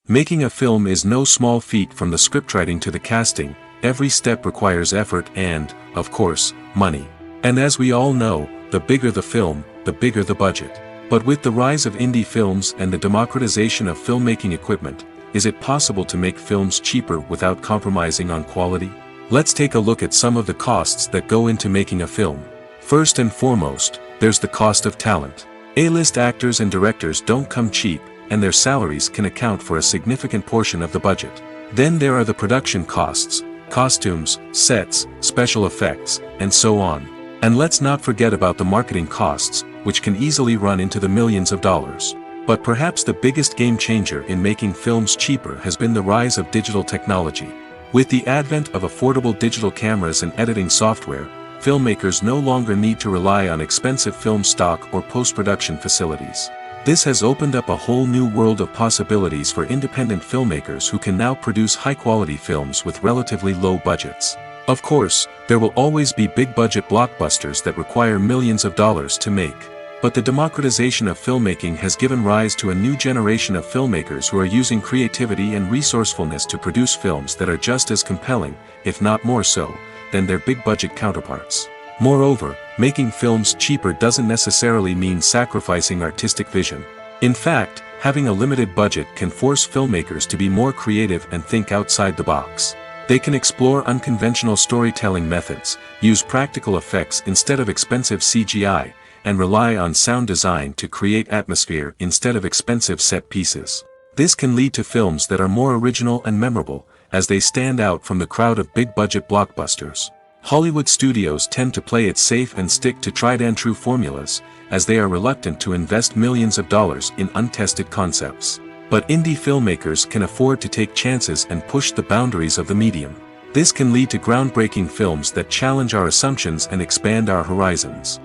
Making a film is no small feat from the scriptwriting to the casting. Every step requires effort and, of course, money. And as we all know, the bigger the film, the bigger the budget. But with the rise of indie films and the democratization of filmmaking equipment, is it possible to make films cheaper without compromising on quality? Let's take a look at some of the costs that go into making a film. First and foremost, there's the cost of talent. A-list actors and directors don't come cheap, and their salaries can account for a significant portion of the budget. Then there are the production costs, costumes, sets, special effects, and so on. And let's not forget about the marketing costs, which can easily run into the millions of dollars. But perhaps the biggest game changer in making films cheaper has been the rise of digital technology. With the advent of affordable digital cameras and editing software, filmmakers no longer need to rely on expensive film stock or post-production facilities. This has opened up a whole new world of possibilities for independent filmmakers who can now produce high-quality films with relatively low budgets. Of course, there will always be big-budget blockbusters that require millions of dollars to make. But the democratization of filmmaking has given rise to a new generation of filmmakers who are using creativity and resourcefulness to produce films that are just as compelling, if not more so, than their big-budget counterparts. Moreover, making films cheaper doesn't necessarily mean sacrificing artistic vision. In fact, having a limited budget can force filmmakers to be more creative and think outside the box. They can explore unconventional storytelling methods, use practical effects instead of expensive CGI, and rely on sound design to create atmosphere instead of expensive set pieces. This can lead to films that are more original and memorable, as they stand out from the crowd of big-budget blockbusters. Hollywood studios tend to play it safe and stick to tried-and-true formulas, as they are reluctant to invest millions of dollars in untested concepts. But indie filmmakers can afford to take chances and push the boundaries of the medium. This can lead to groundbreaking films that challenge our assumptions and expand our horizons.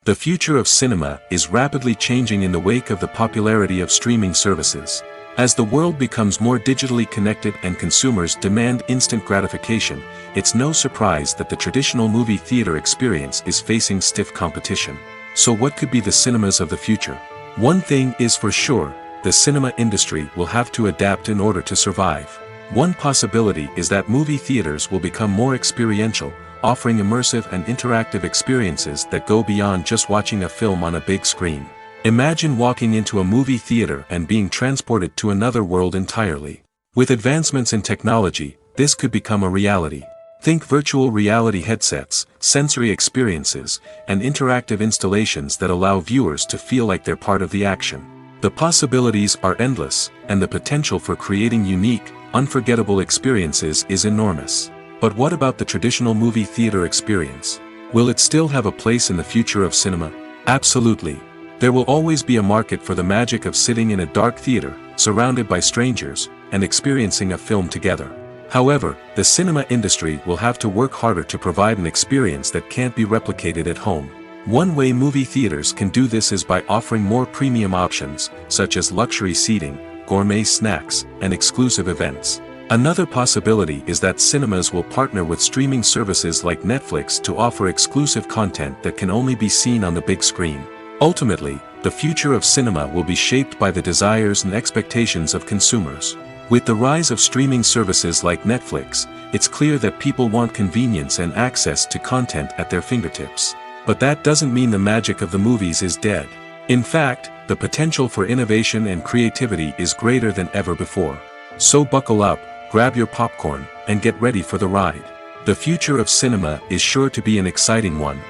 The future of cinema is rapidly changing in the wake of the popularity of streaming services. As the world becomes more digitally connected and consumers demand instant gratification, it's no surprise that the traditional movie theater experience is facing stiff competition. So what could be the cinemas of the future? One thing is for sure, the cinema industry will have to adapt in order to survive. One possibility is that movie theaters will become more experiential, offering immersive and interactive experiences that go beyond just watching a film on a big screen. Imagine walking into a movie theater and being transported to another world entirely. With advancements in technology, this could become a reality. Think virtual reality headsets, sensory experiences, and interactive installations that allow viewers to feel like they're part of the action. The possibilities are endless, and the potential for creating unique, unforgettable experiences is enormous. But what about the traditional movie theater experience? Will it still have a place in the future of cinema? Absolutely. There will always be a market for the magic of sitting in a dark theater, surrounded by strangers, and experiencing a film together. However, the cinema industry will have to work harder to provide an experience that can't be replicated at home. One way movie theaters can do this is by offering more premium options, such as luxury seating, gourmet snacks, and exclusive events. Another possibility is that cinemas will partner with streaming services like Netflix to offer exclusive content that can only be seen on the big screen. Ultimately, the future of cinema will be shaped by the desires and expectations of consumers. With the rise of streaming services like Netflix, it's clear that people want convenience and access to content at their fingertips. But that doesn't mean the magic of the movies is dead. In fact, the potential for innovation and creativity is greater than ever before. So buckle up, grab your popcorn, and get ready for the ride. The future of cinema is sure to be an exciting one.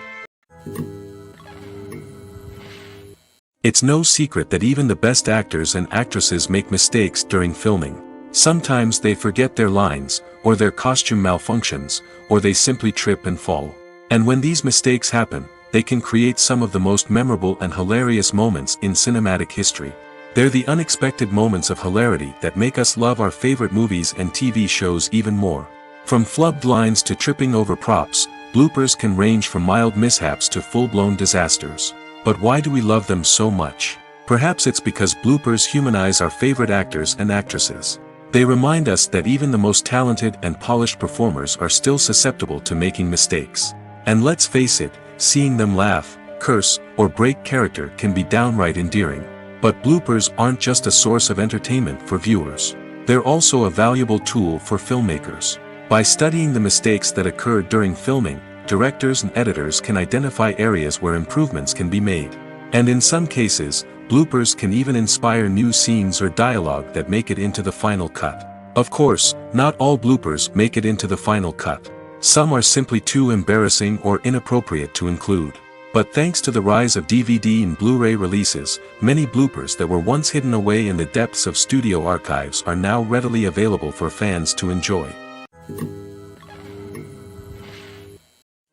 It's no secret that even the best actors and actresses make mistakes during filming. Sometimes they forget their lines, or their costume malfunctions, or they simply trip and fall. And when these mistakes happen, they can create some of the most memorable and hilarious moments in cinematic history. They're the unexpected moments of hilarity that make us love our favorite movies and TV shows even more. From flubbed lines to tripping over props, bloopers can range from mild mishaps to full-blown disasters. But why do we love them so much? Perhaps it's because bloopers humanize our favorite actors and actresses. They remind us that even the most talented and polished performers are still susceptible to making mistakes. And let's face it, seeing them laugh, curse, or break character can be downright endearing. But bloopers aren't just a source of entertainment for viewers. They're also a valuable tool for filmmakers. By studying the mistakes that occurred during filming, directors and editors can identify areas where improvements can be made. And in some cases, bloopers can even inspire new scenes or dialogue that make it into the final cut. Of course, not all bloopers make it into the final cut. Some are simply too embarrassing or inappropriate to include. But thanks to the rise of DVD and Blu-ray releases, many bloopers that were once hidden away in the depths of studio archives are now readily available for fans to enjoy.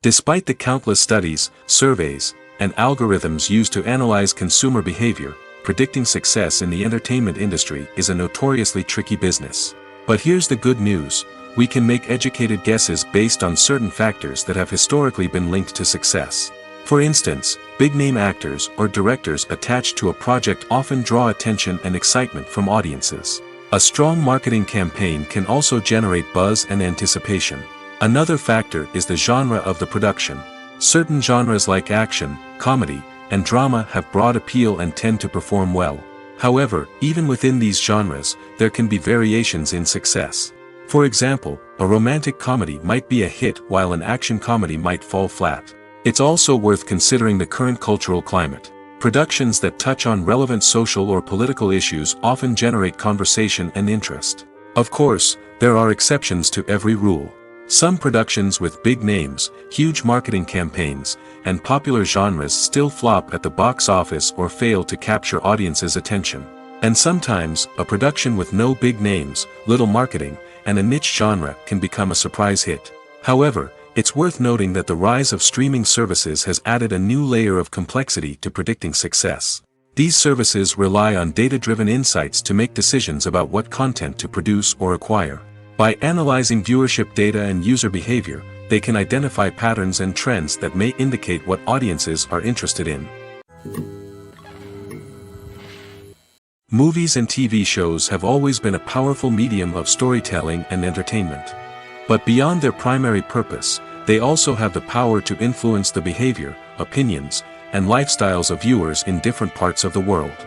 Despite the countless studies, surveys, and algorithms used to analyze consumer behavior, predicting success in the entertainment industry is a notoriously tricky business. But here's the good news: we can make educated guesses based on certain factors that have historically been linked to success. For instance, big-name actors or directors attached to a project often draw attention and excitement from audiences. A strong marketing campaign can also generate buzz and anticipation. Another factor is the genre of the production. Certain genres like action, comedy, and drama have broad appeal and tend to perform well. However, even within these genres, there can be variations in success. For example, a romantic comedy might be a hit while an action comedy might fall flat. It's also worth considering the current cultural climate. Productions that touch on relevant social or political issues often generate conversation and interest. Of course, there are exceptions to every rule. Some productions with big names, huge marketing campaigns, and popular genres still flop at the box office or fail to capture audiences' attention. And sometimes, a production with no big names, little marketing, and a niche genre can become a surprise hit. However, it's worth noting that the rise of streaming services has added a new layer of complexity to predicting success. These services rely on data-driven insights to make decisions about what content to produce or acquire. By analyzing viewership data and user behavior, they can identify patterns and trends that may indicate what audiences are interested in. Movies and TV shows have always been a powerful medium of storytelling and entertainment. But beyond their primary purpose, they also have the power to influence the behavior, opinions, and lifestyles of viewers in different parts of the world.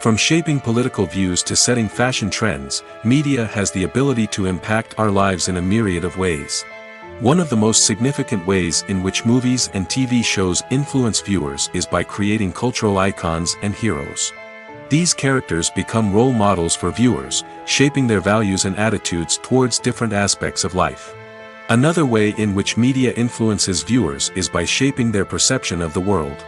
From shaping political views to setting fashion trends, media has the ability to impact our lives in a myriad of ways. One of the most significant ways in which movies and TV shows influence viewers is by creating cultural icons and heroes. These characters become role models for viewers, shaping their values and attitudes towards different aspects of life. Another way in which media influences viewers is by shaping their perception of the world.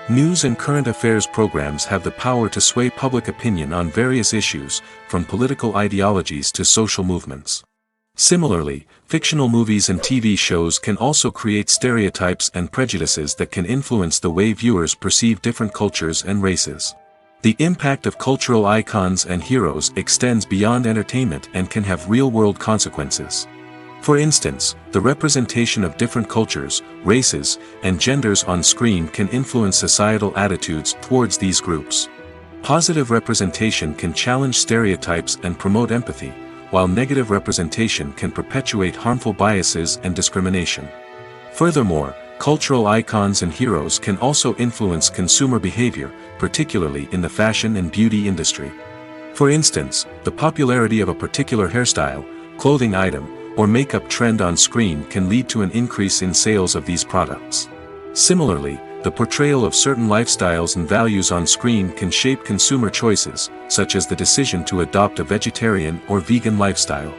News and current affairs programs have the power to sway public opinion on various issues, from political ideologies to social movements. Similarly, fictional movies and TV shows can also create stereotypes and prejudices that can influence the way viewers perceive different cultures and races. The impact of cultural icons and heroes extends beyond entertainment and can have real-world consequences. For instance, the representation of different cultures, races, and genders on screen can influence societal attitudes towards these groups. Positive representation can challenge stereotypes and promote empathy, while negative representation can perpetuate harmful biases and discrimination. Furthermore, cultural icons and heroes can also influence consumer behavior, particularly in the fashion and beauty industry. For instance, the popularity of a particular hairstyle, clothing item, or makeup trend on screen can lead to an increase in sales of these products. Similarly, the portrayal of certain lifestyles and values on screen can shape consumer choices, such as the decision to adopt a vegetarian or vegan lifestyle.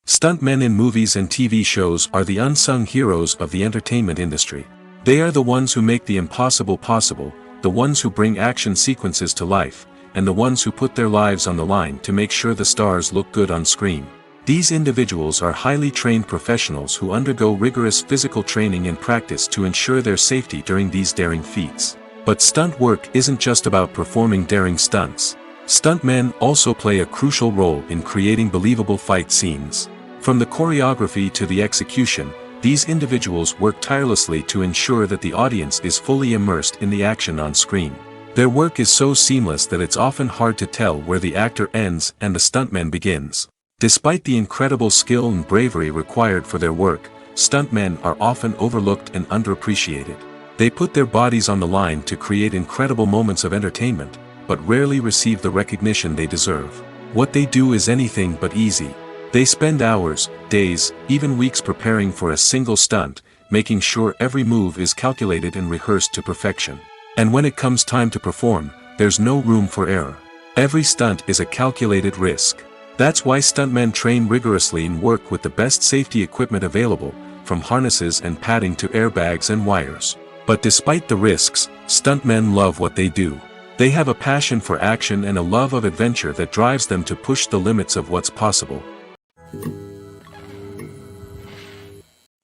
Stuntmen in movies and TV shows are the unsung heroes of the entertainment industry. They are the ones who make the impossible possible, the ones who bring action sequences to life, and the ones who put their lives on the line to make sure the stars look good on screen. These individuals are highly trained professionals who undergo rigorous physical training and practice to ensure their safety during these daring feats. But stunt work isn't just about performing daring stunts. Stuntmen also play a crucial role in creating believable fight scenes. From the choreography to the execution, these individuals work tirelessly to ensure that the audience is fully immersed in the action on screen. Their work is so seamless that it's often hard to tell where the actor ends and the stuntman begins. Despite the incredible skill and bravery required for their work, stuntmen are often overlooked and underappreciated. They put their bodies on the line to create incredible moments of entertainment, but rarely receive the recognition they deserve. What they do is anything but easy. They spend hours, days, even weeks preparing for a single stunt, making sure every move is calculated and rehearsed to perfection. And when it comes time to perform, there's no room for error. Every stunt is a calculated risk. That's why stuntmen train rigorously and work with the best safety equipment available, from harnesses and padding to airbags and wires. But despite the risks, stuntmen love what they do. They have a passion for action and a love of adventure that drives them to push the limits of what's possible.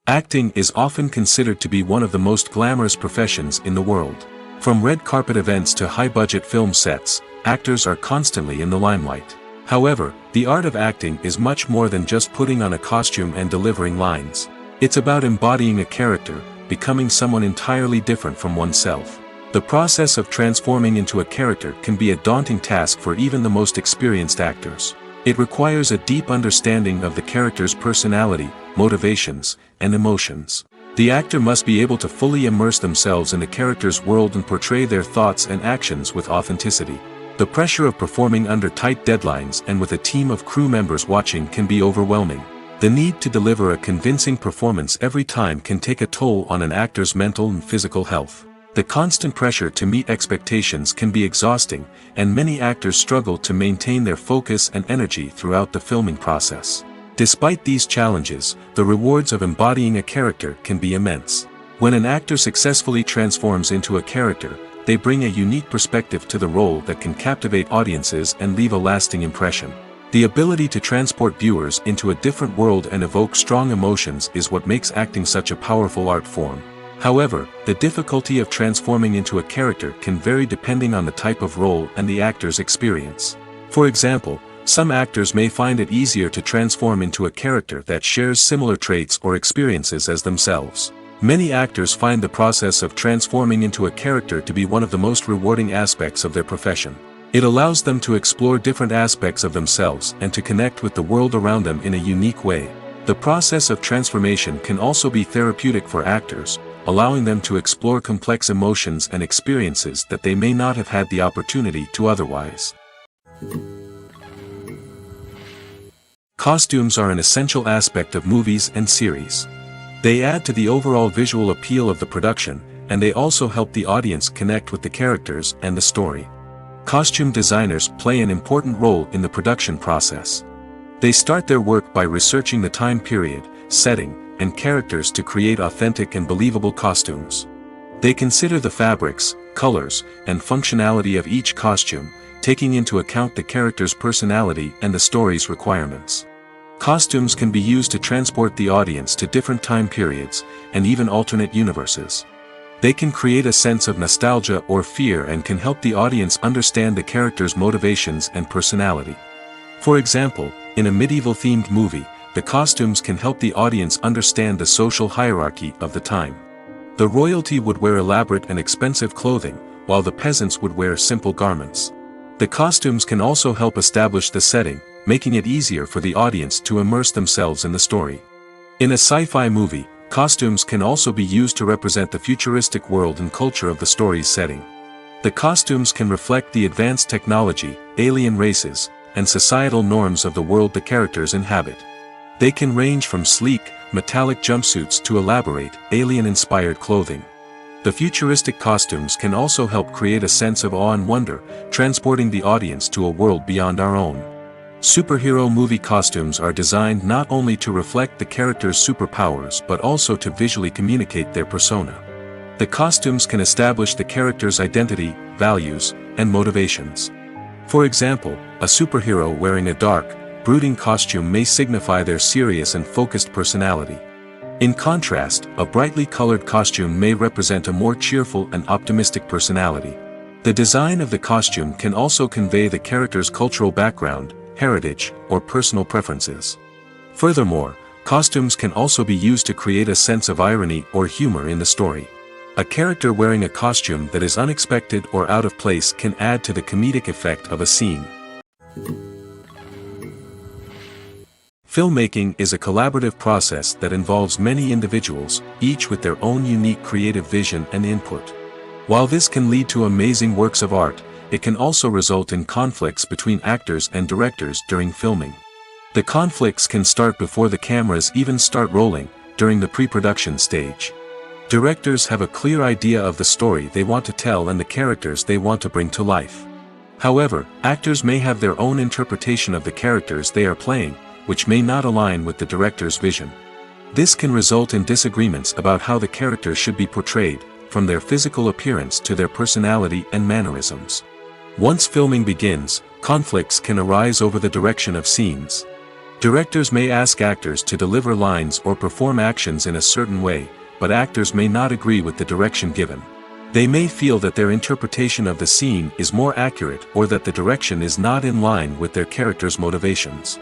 Acting is often considered to be one of the most glamorous professions in the world. From red carpet events to high-budget film sets, actors are constantly in the limelight. However, the art of acting is much more than just putting on a costume and delivering lines. It's about embodying a character, becoming someone entirely different from oneself. The process of transforming into a character can be a daunting task for even the most experienced actors. It requires a deep understanding of the character's personality, motivations, and emotions. The actor must be able to fully immerse themselves in the character's world and portray their thoughts and actions with authenticity. The pressure of performing under tight deadlines and with a team of crew members watching can be overwhelming. The need to deliver a convincing performance every time can take a toll on an actor's mental and physical health. The constant pressure to meet expectations can be exhausting, and many actors struggle to maintain their focus and energy throughout the filming process. Despite these challenges, the rewards of embodying a character can be immense. When an actor successfully transforms into a character, they bring a unique perspective to the role that can captivate audiences and leave a lasting impression. The ability to transport viewers into a different world and evoke strong emotions is what makes acting such a powerful art form. However, the difficulty of transforming into a character can vary depending on the type of role and the actor's experience. For example, some actors may find it easier to transform into a character that shares similar traits or experiences as themselves. Many actors find the process of transforming into a character to be one of the most rewarding aspects of their profession. It allows them to explore different aspects of themselves and to connect with the world around them in a unique way. The process of transformation can also be therapeutic for actors, allowing them to explore complex emotions and experiences that they may not have had the opportunity to otherwise. Costumes are an essential aspect of movies and series. They add to the overall visual appeal of the production, and they also help the audience connect with the characters and the story. Costume designers play an important role in the production process. They start their work by researching the time period, setting, and characters to create authentic and believable costumes. They consider the fabrics, colors, and functionality of each costume, taking into account the character's personality and the story's requirements. Costumes can be used to transport the audience to different time periods, and even alternate universes. They can create a sense of nostalgia or fear and can help the audience understand the character's motivations and personality. For example, in a medieval-themed movie, the costumes can help the audience understand the social hierarchy of the time. The royalty would wear elaborate and expensive clothing, while the peasants would wear simple garments. The costumes can also help establish the setting, making it easier for the audience to immerse themselves in the story. In a sci-fi movie, costumes can also be used to represent the futuristic world and culture of the story's setting. The costumes can reflect the advanced technology, alien races, and societal norms of the world the characters inhabit. They can range from sleek, metallic jumpsuits to elaborate, alien-inspired clothing. The futuristic costumes can also help create a sense of awe and wonder, transporting the audience to a world beyond our own. Superhero movie costumes are designed not only to reflect the character's superpowers but also to visually communicate their persona. The costumes can establish the character's identity, values, and motivations. For example, a superhero wearing a dark, brooding costume may signify their serious and focused personality. In contrast, a brightly colored costume may represent a more cheerful and optimistic personality. The design of the costume can also convey the character's cultural background, heritage, or personal preferences. Furthermore, costumes can also be used to create a sense of irony or humor in the story. A character wearing a costume that is unexpected or out of place can add to the comedic effect of a scene. Filmmaking is a collaborative process that involves many individuals, each with their own unique creative vision and input. While this can lead to amazing works of art, it can also result in conflicts between actors and directors during filming. The conflicts can start before the cameras even start rolling, during the pre-production stage. Directors have a clear idea of the story they want to tell and the characters they want to bring to life. However, actors may have their own interpretation of the characters they are playing, which may not align with the director's vision. This can result in disagreements about how the characters should be portrayed, from their physical appearance to their personality and mannerisms. Once filming begins, conflicts can arise over the direction of scenes. Directors may ask actors to deliver lines or perform actions in a certain way, but actors may not agree with the direction given. They may feel that their interpretation of the scene is more accurate or that the direction is not in line with their character's motivations.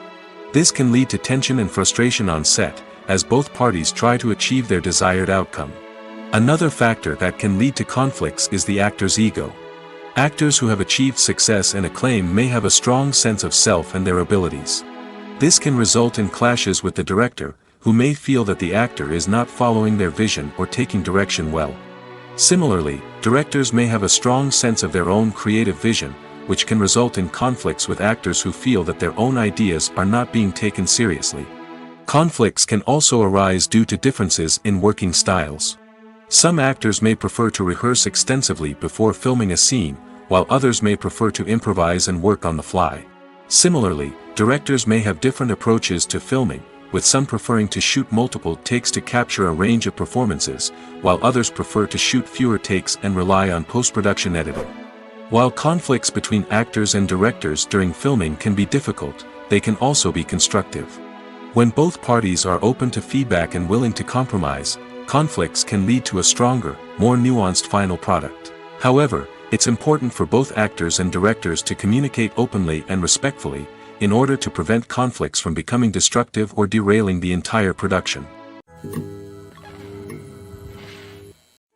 This can lead to tension and frustration on set, as both parties try to achieve their desired outcome. Another factor that can lead to conflicts is the actor's ego. Actors who have achieved success and acclaim may have a strong sense of self and their abilities. This can result in clashes with the director, who may feel that the actor is not following their vision or taking direction well. Similarly, directors may have a strong sense of their own creative vision, which can result in conflicts with actors who feel that their own ideas are not being taken seriously. Conflicts can also arise due to differences in working styles. Some actors may prefer to rehearse extensively before filming a scene, while others may prefer to improvise and work on the fly. Similarly, directors may have different approaches to filming, with some preferring to shoot multiple takes to capture a range of performances, while others prefer to shoot fewer takes and rely on post-production editing. While conflicts between actors and directors during filming can be difficult, they can also be constructive. When both parties are open to feedback and willing to compromise, conflicts can lead to a stronger, more nuanced final product. However, it's important for both actors and directors to communicate openly and respectfully, in order to prevent conflicts from becoming destructive or derailing the entire production.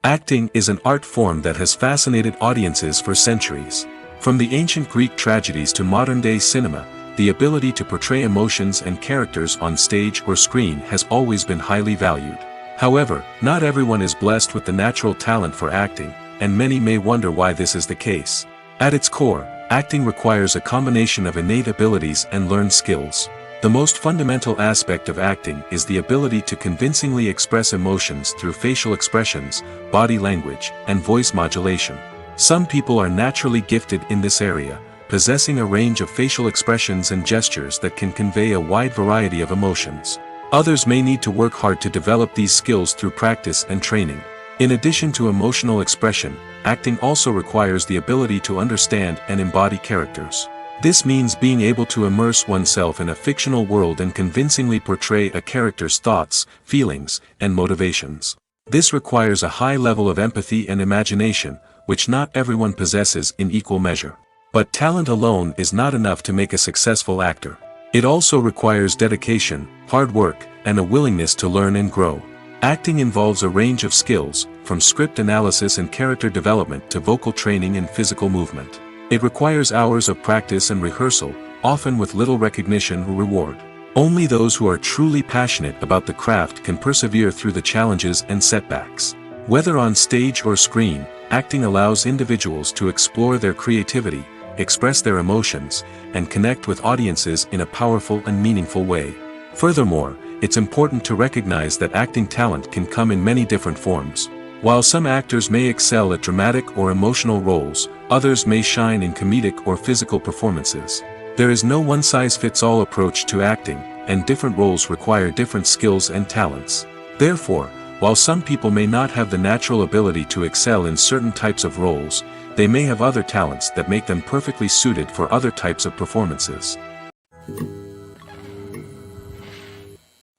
Acting is an art form that has fascinated audiences for centuries. From the ancient Greek tragedies to modern-day cinema, the ability to portray emotions and characters on stage or screen has always been highly valued. However, not everyone is blessed with the natural talent for acting, and many may wonder why this is the case. At its core, acting requires a combination of innate abilities and learned skills. The most fundamental aspect of acting is the ability to convincingly express emotions through facial expressions, body language, and voice modulation. Some people are naturally gifted in this area, possessing a range of facial expressions and gestures that can convey a wide variety of emotions. Others may need to work hard to develop these skills through practice and training. In addition to emotional expression, acting also requires the ability to understand and embody characters. This means being able to immerse oneself in a fictional world and convincingly portray a character's thoughts, feelings, and motivations. This requires a high level of empathy and imagination, which not everyone possesses in equal measure. But talent alone is not enough to make a successful actor. It also requires dedication, hard work, and a willingness to learn and grow. Acting involves a range of skills, from script analysis and character development to vocal training and physical movement. It requires hours of practice and rehearsal, often with little recognition or reward. Only those who are truly passionate about the craft can persevere through the challenges and setbacks. Whether on stage or screen, acting allows individuals to explore their creativity, express their emotions, and connect with audiences in a powerful and meaningful way. Furthermore, it's important to recognize that acting talent can come in many different forms. While some actors may excel at dramatic or emotional roles, others may shine in comedic or physical performances. There is no one-size-fits-all approach to acting, and different roles require different skills and talents. Therefore, while some people may not have the natural ability to excel in certain types of roles, they may have other talents that make them perfectly suited for other types of performances.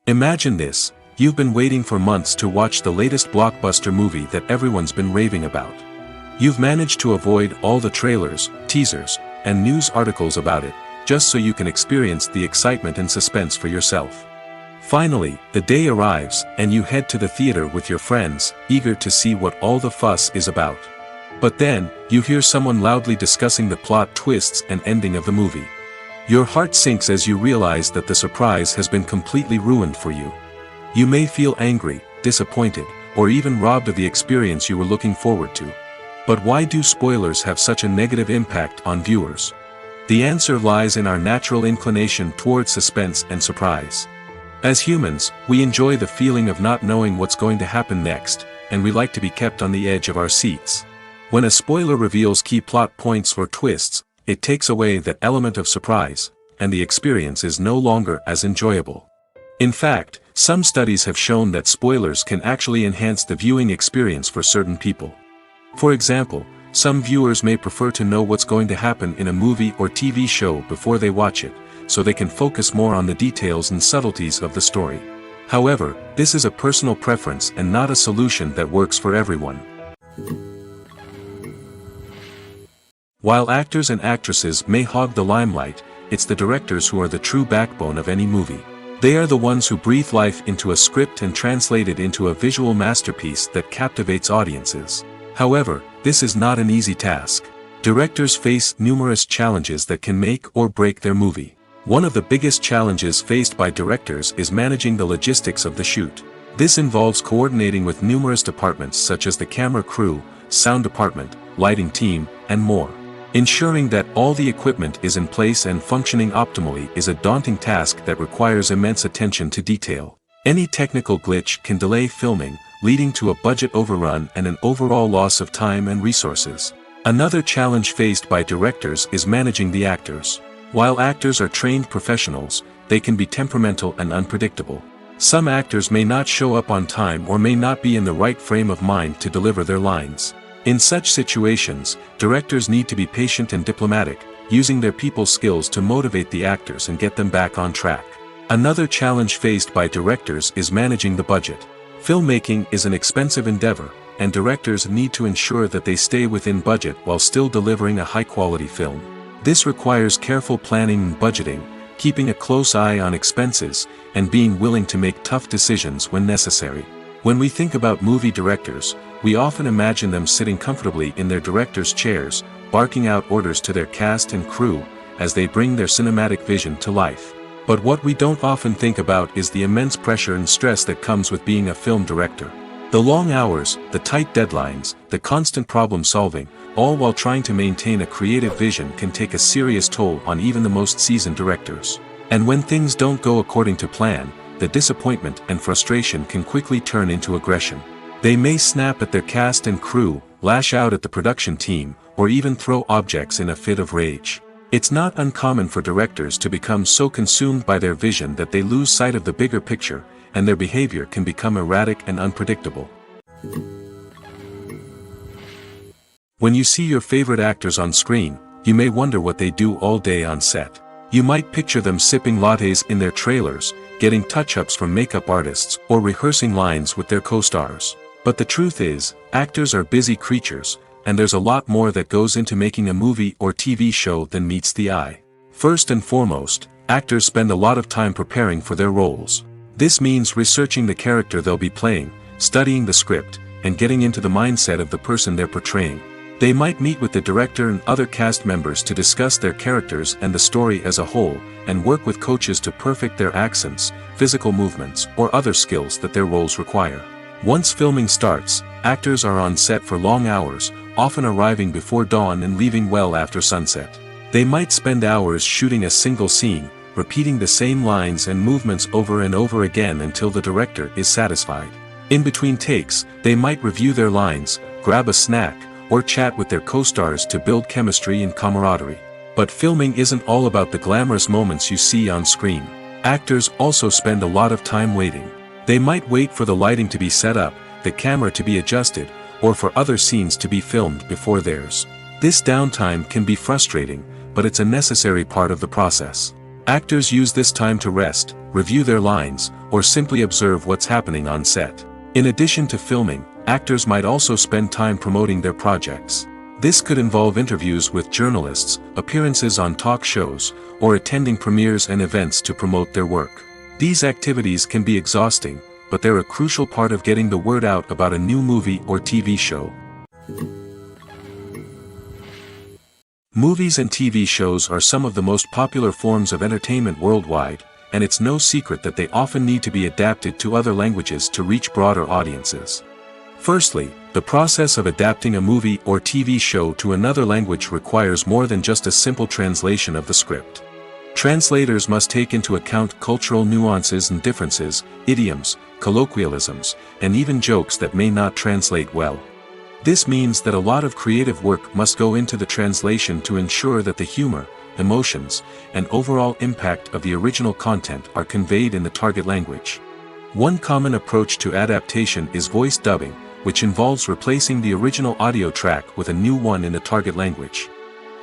Imagine this. You've been waiting for months to watch the latest blockbuster movie that everyone's been raving about. You've managed to avoid all the trailers, teasers, and news articles about it, just so you can experience the excitement and suspense for yourself. Finally, the day arrives, and you head to the theater with your friends, eager to see what all the fuss is about. But then, you hear someone loudly discussing the plot twists and ending of the movie. Your heart sinks as you realize that the surprise has been completely ruined for you. You may feel angry, disappointed, or even robbed of the experience you were looking forward to. But why do spoilers have such a negative impact on viewers? The answer lies in our natural inclination towards suspense and surprise. As humans, we enjoy the feeling of not knowing what's going to happen next, and we like to be kept on the edge of our seats. When a spoiler reveals key plot points or twists, it takes away that element of surprise, and the experience is no longer as enjoyable. In fact, some studies have shown that spoilers can actually enhance the viewing experience for certain people. For example, some viewers may prefer to know what's going to happen in a movie or TV show before they watch it, so they can focus more on the details and subtleties of the story. However, this is a personal preference and not a solution that works for everyone. While actors and actresses may hog the limelight, it's the directors who are the true backbone of any movie. They are the ones who breathe life into a script and translate it into a visual masterpiece that captivates audiences. However, this is not an easy task. Directors face numerous challenges that can make or break their movie. One of the biggest challenges faced by directors is managing the logistics of the shoot. This involves coordinating with numerous departments such as the camera crew, sound department, lighting team, and more. Ensuring that all the equipment is in place and functioning optimally is a daunting task that requires immense attention to detail. Any technical glitch can delay filming, leading to a budget overrun and an overall loss of time and resources. Another challenge faced by directors is managing the actors. While actors are trained professionals, they can be temperamental and unpredictable. Some actors may not show up on time or may not be in the right frame of mind to deliver their lines. In such situations, directors need to be patient and diplomatic, using their people skills to motivate the actors and get them back on track. Another challenge faced by directors is managing the budget. Filmmaking is an expensive endeavor, and directors need to ensure that they stay within budget while still delivering a high-quality film. This requires careful planning and budgeting, keeping a close eye on expenses, and being willing to make tough decisions when necessary. When we think about movie directors, we often imagine them sitting comfortably in their director's chairs, barking out orders to their cast and crew, as they bring their cinematic vision to life. But what we don't often think about is the immense pressure and stress that comes with being a film director. The long hours, the tight deadlines, the constant problem solving, all while trying to maintain a creative vision can take a serious toll on even the most seasoned directors. And when things don't go according to plan, the disappointment and frustration can quickly turn into aggression. They may snap at their cast and crew, lash out at the production team, or even throw objects in a fit of rage. It's not uncommon for directors to become so consumed by their vision that they lose sight of the bigger picture, and their behavior can become erratic and unpredictable. When you see your favorite actors on screen, you may wonder what they do all day on set. You might picture them sipping lattes in their trailers, getting touch-ups from makeup artists, or rehearsing lines with their co-stars. But the truth is, actors are busy creatures, and there's a lot more that goes into making a movie or TV show than meets the eye. First and foremost, actors spend a lot of time preparing for their roles. This means researching the character they'll be playing, studying the script, and getting into the mindset of the person they're portraying. They might meet with the director and other cast members to discuss their characters and the story as a whole, and work with coaches to perfect their accents, physical movements, or other skills that their roles require. Once filming starts, actors are on set for long hours, often arriving before dawn and leaving well after sunset. They might spend hours shooting a single scene, repeating the same lines and movements over and over again until the director is satisfied. In between takes, they might review their lines, grab a snack, or chat with their co-stars to build chemistry and camaraderie. But filming isn't all about the glamorous moments you see on screen. Actors also spend a lot of time waiting. They might wait for the lighting to be set up, the camera to be adjusted, or for other scenes to be filmed before theirs. This downtime can be frustrating, but it's a necessary part of the process. Actors use this time to rest, review their lines, or simply observe what's happening on set. In addition to filming, actors might also spend time promoting their projects. This could involve interviews with journalists, appearances on talk shows, or attending premieres and events to promote their work. These activities can be exhausting, but they're a crucial part of getting the word out about a new movie or TV show. Movies and TV shows are some of the most popular forms of entertainment worldwide, and it's no secret that they often need to be adapted to other languages to reach broader audiences. Firstly, the process of adapting a movie or TV show to another language requires more than just a simple translation of the script. Translators must take into account cultural nuances and differences, idioms, colloquialisms, and even jokes that may not translate well. This means that a lot of creative work must go into the translation to ensure that the humor, emotions, and overall impact of the original content are conveyed in the target language. One common approach to adaptation is voice dubbing, which involves replacing the original audio track with a new one in the target language.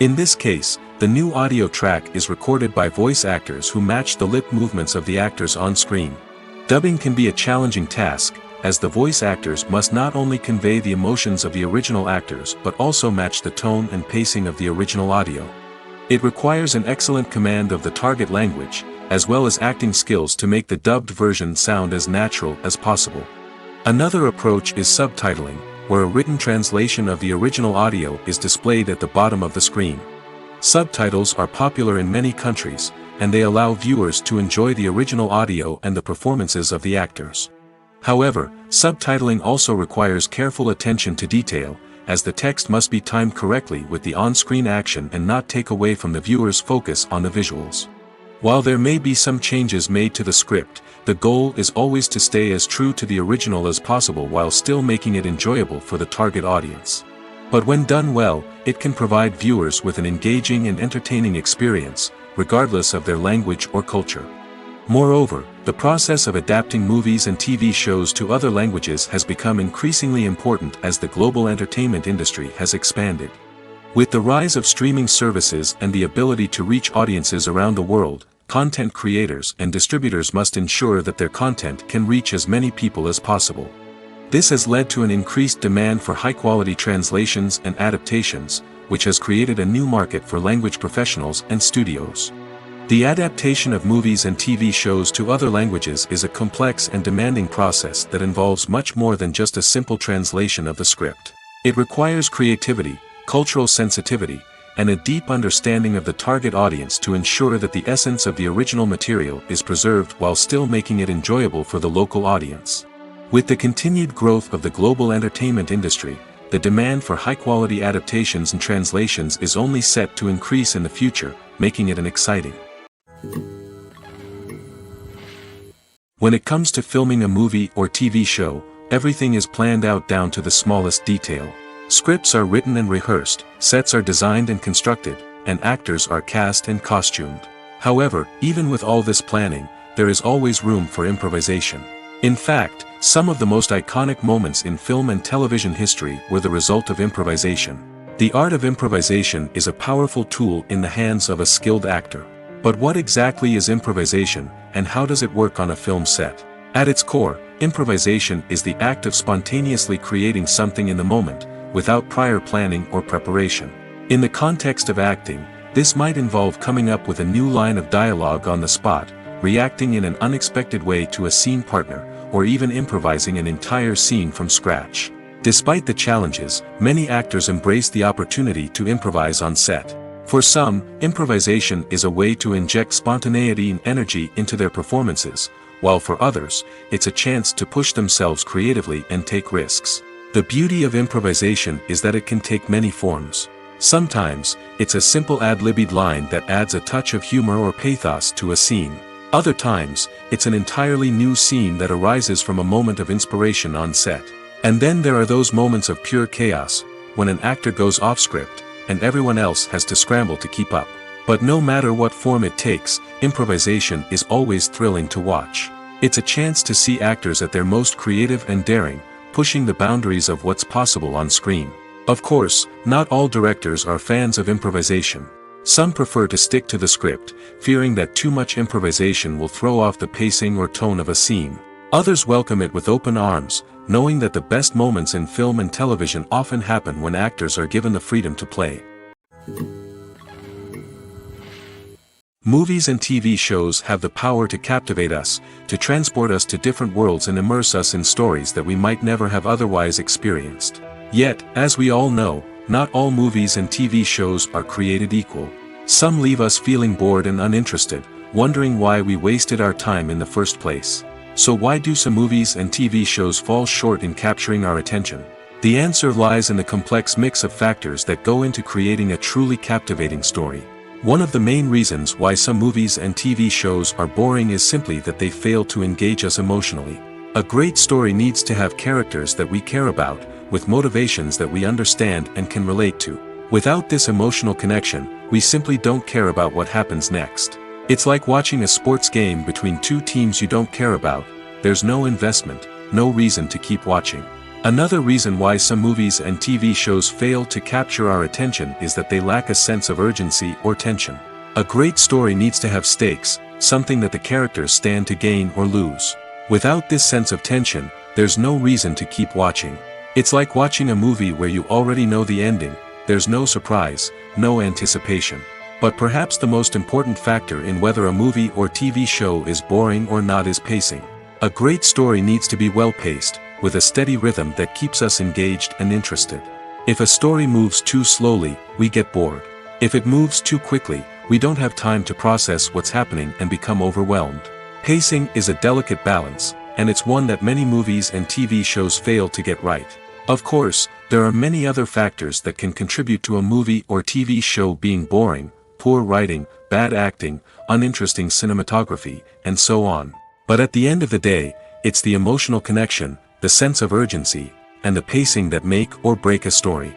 In this case, the new audio track is recorded by voice actors who match the lip movements of the actors on screen. Dubbing can be a challenging task, as the voice actors must not only convey the emotions of the original actors but also match the tone and pacing of the original audio. It requires an excellent command of the target language, as well as acting skills to make the dubbed version sound as natural as possible. Another approach is subtitling, where a written translation of the original audio is displayed at the bottom of the screen. Subtitles are popular in many countries, and they allow viewers to enjoy the original audio and the performances of the actors. However, subtitling also requires careful attention to detail, as the text must be timed correctly with the on-screen action and not take away from the viewer's focus on the visuals. While there may be some changes made to the script, the goal is always to stay as true to the original as possible while still making it enjoyable for the target audience. But when done well, it can provide viewers with an engaging and entertaining experience, regardless of their language or culture. Moreover, the process of adapting movies and TV shows to other languages has become increasingly important as the global entertainment industry has expanded. With the rise of streaming services and the ability to reach audiences around the world, content creators and distributors must ensure that their content can reach as many people as possible. This has led to an increased demand for high-quality translations and adaptations, which has created a new market for language professionals and studios. The adaptation of movies and TV shows to other languages is a complex and demanding process that involves much more than just a simple translation of the script. It requires creativity, cultural sensitivity, and a deep understanding of the target audience to ensure that the essence of the original material is preserved while still making it enjoyable for the local audience. With the continued growth of the global entertainment industry, the demand for high-quality adaptations and translations is only set to increase in the future, making it an exciting When it comes to filming a movie or TV show, everything is planned out down to the smallest detail. Scripts are written and rehearsed, sets are designed and constructed, and actors are cast and costumed. However, even with all this planning, there is always room for improvisation. In fact, some of the most iconic moments in film and television history were the result of improvisation. The art of improvisation is a powerful tool in the hands of a skilled actor. But what exactly is improvisation, and how does it work on a film set? At its core, improvisation is the act of spontaneously creating something in the moment, without prior planning or preparation. In the context of acting, this might involve coming up with a new line of dialogue on the spot, reacting in an unexpected way to a scene partner, or even improvising an entire scene from scratch. Despite the challenges, many actors embrace the opportunity to improvise on set. For some, improvisation is a way to inject spontaneity and energy into their performances, while for others, it's a chance to push themselves creatively and take risks. The beauty of improvisation is that it can take many forms. Sometimes, it's a simple ad-libbed line that adds a touch of humor or pathos to a scene. Other times, it's an entirely new scene that arises from a moment of inspiration on set. And then there are those moments of pure chaos, when an actor goes off script, and everyone else has to scramble to keep up. But no matter what form it takes, improvisation is always thrilling to watch. It's a chance to see actors at their most creative and daring, pushing the boundaries of what's possible on screen. Of course, not all directors are fans of improvisation. Some prefer to stick to the script, fearing that too much improvisation will throw off the pacing or tone of a scene. Others welcome it with open arms, knowing that the best moments in film and television often happen when actors are given the freedom to play. Movies and TV shows have the power to captivate us, to transport us to different worlds and immerse us in stories that we might never have otherwise experienced. Yet, as we all know, not all movies and TV shows are created equal. Some leave us feeling bored and uninterested, wondering why we wasted our time in the first place. So why do some movies and TV shows fall short in capturing our attention? The answer lies in the complex mix of factors that go into creating a truly captivating story. One of the main reasons why some movies and TV shows are boring is simply that they fail to engage us emotionally. A great story needs to have characters that we care about, with motivations that we understand and can relate to. Without this emotional connection, we simply don't care about what happens next. It's like watching a sports game between two teams you don't care about. There's no investment, no reason to keep watching. Another reason why some movies and TV shows fail to capture our attention is that they lack a sense of urgency or tension. A great story needs to have stakes, something that the characters stand to gain or lose. Without this sense of tension, there's no reason to keep watching. It's like watching a movie where you already know the ending. There's no surprise, no anticipation. But perhaps the most important factor in whether a movie or TV show is boring or not is pacing. A great story needs to be well-paced, with a steady rhythm that keeps us engaged and interested. If a story moves too slowly, we get bored. If it moves too quickly, we don't have time to process what's happening and become overwhelmed. Pacing is a delicate balance, and it's one that many movies and TV shows fail to get right. Of course, there are many other factors that can contribute to a movie or TV show being boring: poor writing, bad acting, uninteresting cinematography, and so on. But at the end of the day, it's the emotional connection, the sense of urgency, and the pacing that make or break a story.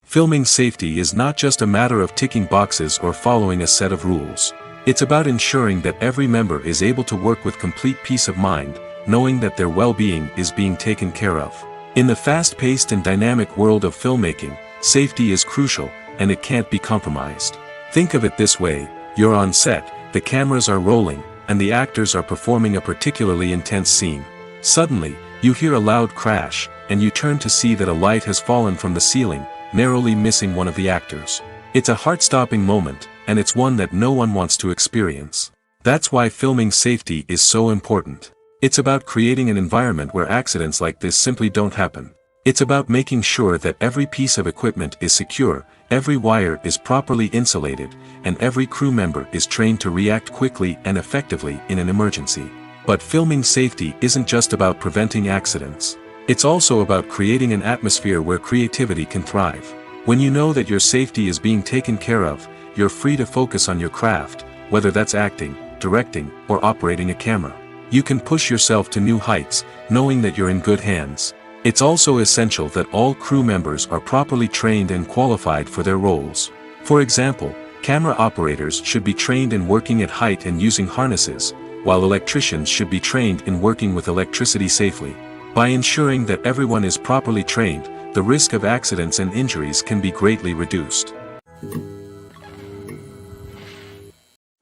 Filming safety is not just a matter of ticking boxes or following a set of rules. It's about ensuring that every member is able to work with complete peace of mind, knowing that their well-being is being taken care of. In the fast-paced and dynamic world of filmmaking, safety is crucial, and it can't be compromised. Think of it this way: you're on set, the cameras are rolling, and the actors are performing a particularly intense scene. Suddenly, you hear a loud crash, and you turn to see that a light has fallen from the ceiling, narrowly missing one of the actors. It's a heart-stopping moment, and it's one that no one wants to experience. That's why filming safety is so important. It's about creating an environment where accidents like this simply don't happen. It's about making sure that every piece of equipment is secure, every wire is properly insulated, and every crew member is trained to react quickly and effectively in an emergency. But filming safety isn't just about preventing accidents. It's also about creating an atmosphere where creativity can thrive. When you know that your safety is being taken care of, you're free to focus on your craft, whether that's acting, directing, or operating a camera. You can push yourself to new heights, knowing that you're in good hands. It's also essential that all crew members are properly trained and qualified for their roles. For example, camera operators should be trained in working at height and using harnesses, while electricians should be trained in working with electricity safely. By ensuring that everyone is properly trained, the risk of accidents and injuries can be greatly reduced.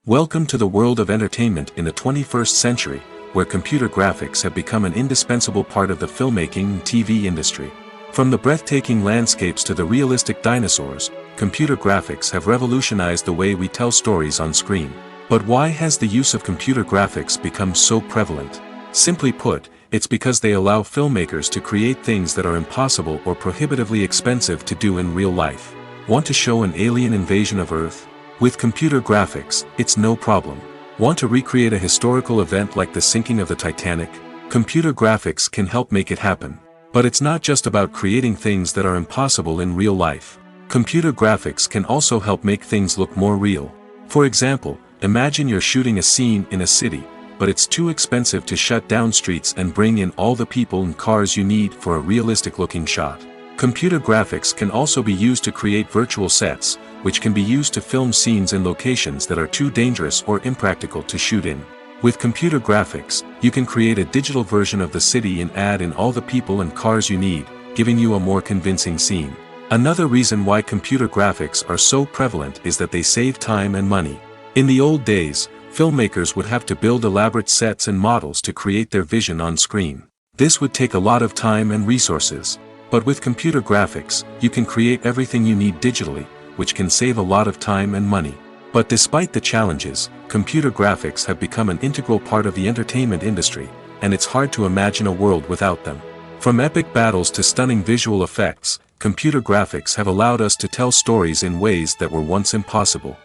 Welcome to the world of entertainment in the 21st century, where computer graphics have become an indispensable part of the filmmaking and TV industry. From the breathtaking landscapes to the realistic dinosaurs, computer graphics have revolutionized the way we tell stories on screen. But why has the use of computer graphics become so prevalent? Simply put, it's because they allow filmmakers to create things that are impossible or prohibitively expensive to do in real life. Want to show an alien invasion of Earth? With computer graphics, it's no problem. Want to recreate a historical event like the sinking of the Titanic? Computer graphics can help make it happen. But it's not just about creating things that are impossible in real life. Computer graphics can also help make things look more real. For example, imagine you're shooting a scene in a city, but it's too expensive to shut down streets and bring in all the people and cars you need for a realistic-looking shot. Computer graphics can also be used to create virtual sets, which can be used to film scenes in locations that are too dangerous or impractical to shoot in. With computer graphics, you can create a digital version of the city and add in all the people and cars you need, giving you a more convincing scene. Another reason why computer graphics are so prevalent is that they save time and money. In the old days, filmmakers would have to build elaborate sets and models to create their vision on screen. This would take a lot of time and resources. But with computer graphics, you can create everything you need digitally, which can save a lot of time and money. But despite the challenges, computer graphics have become an integral part of the entertainment industry, and it's hard to imagine a world without them. From epic battles to stunning visual effects, computer graphics have allowed us to tell stories in ways that were once impossible.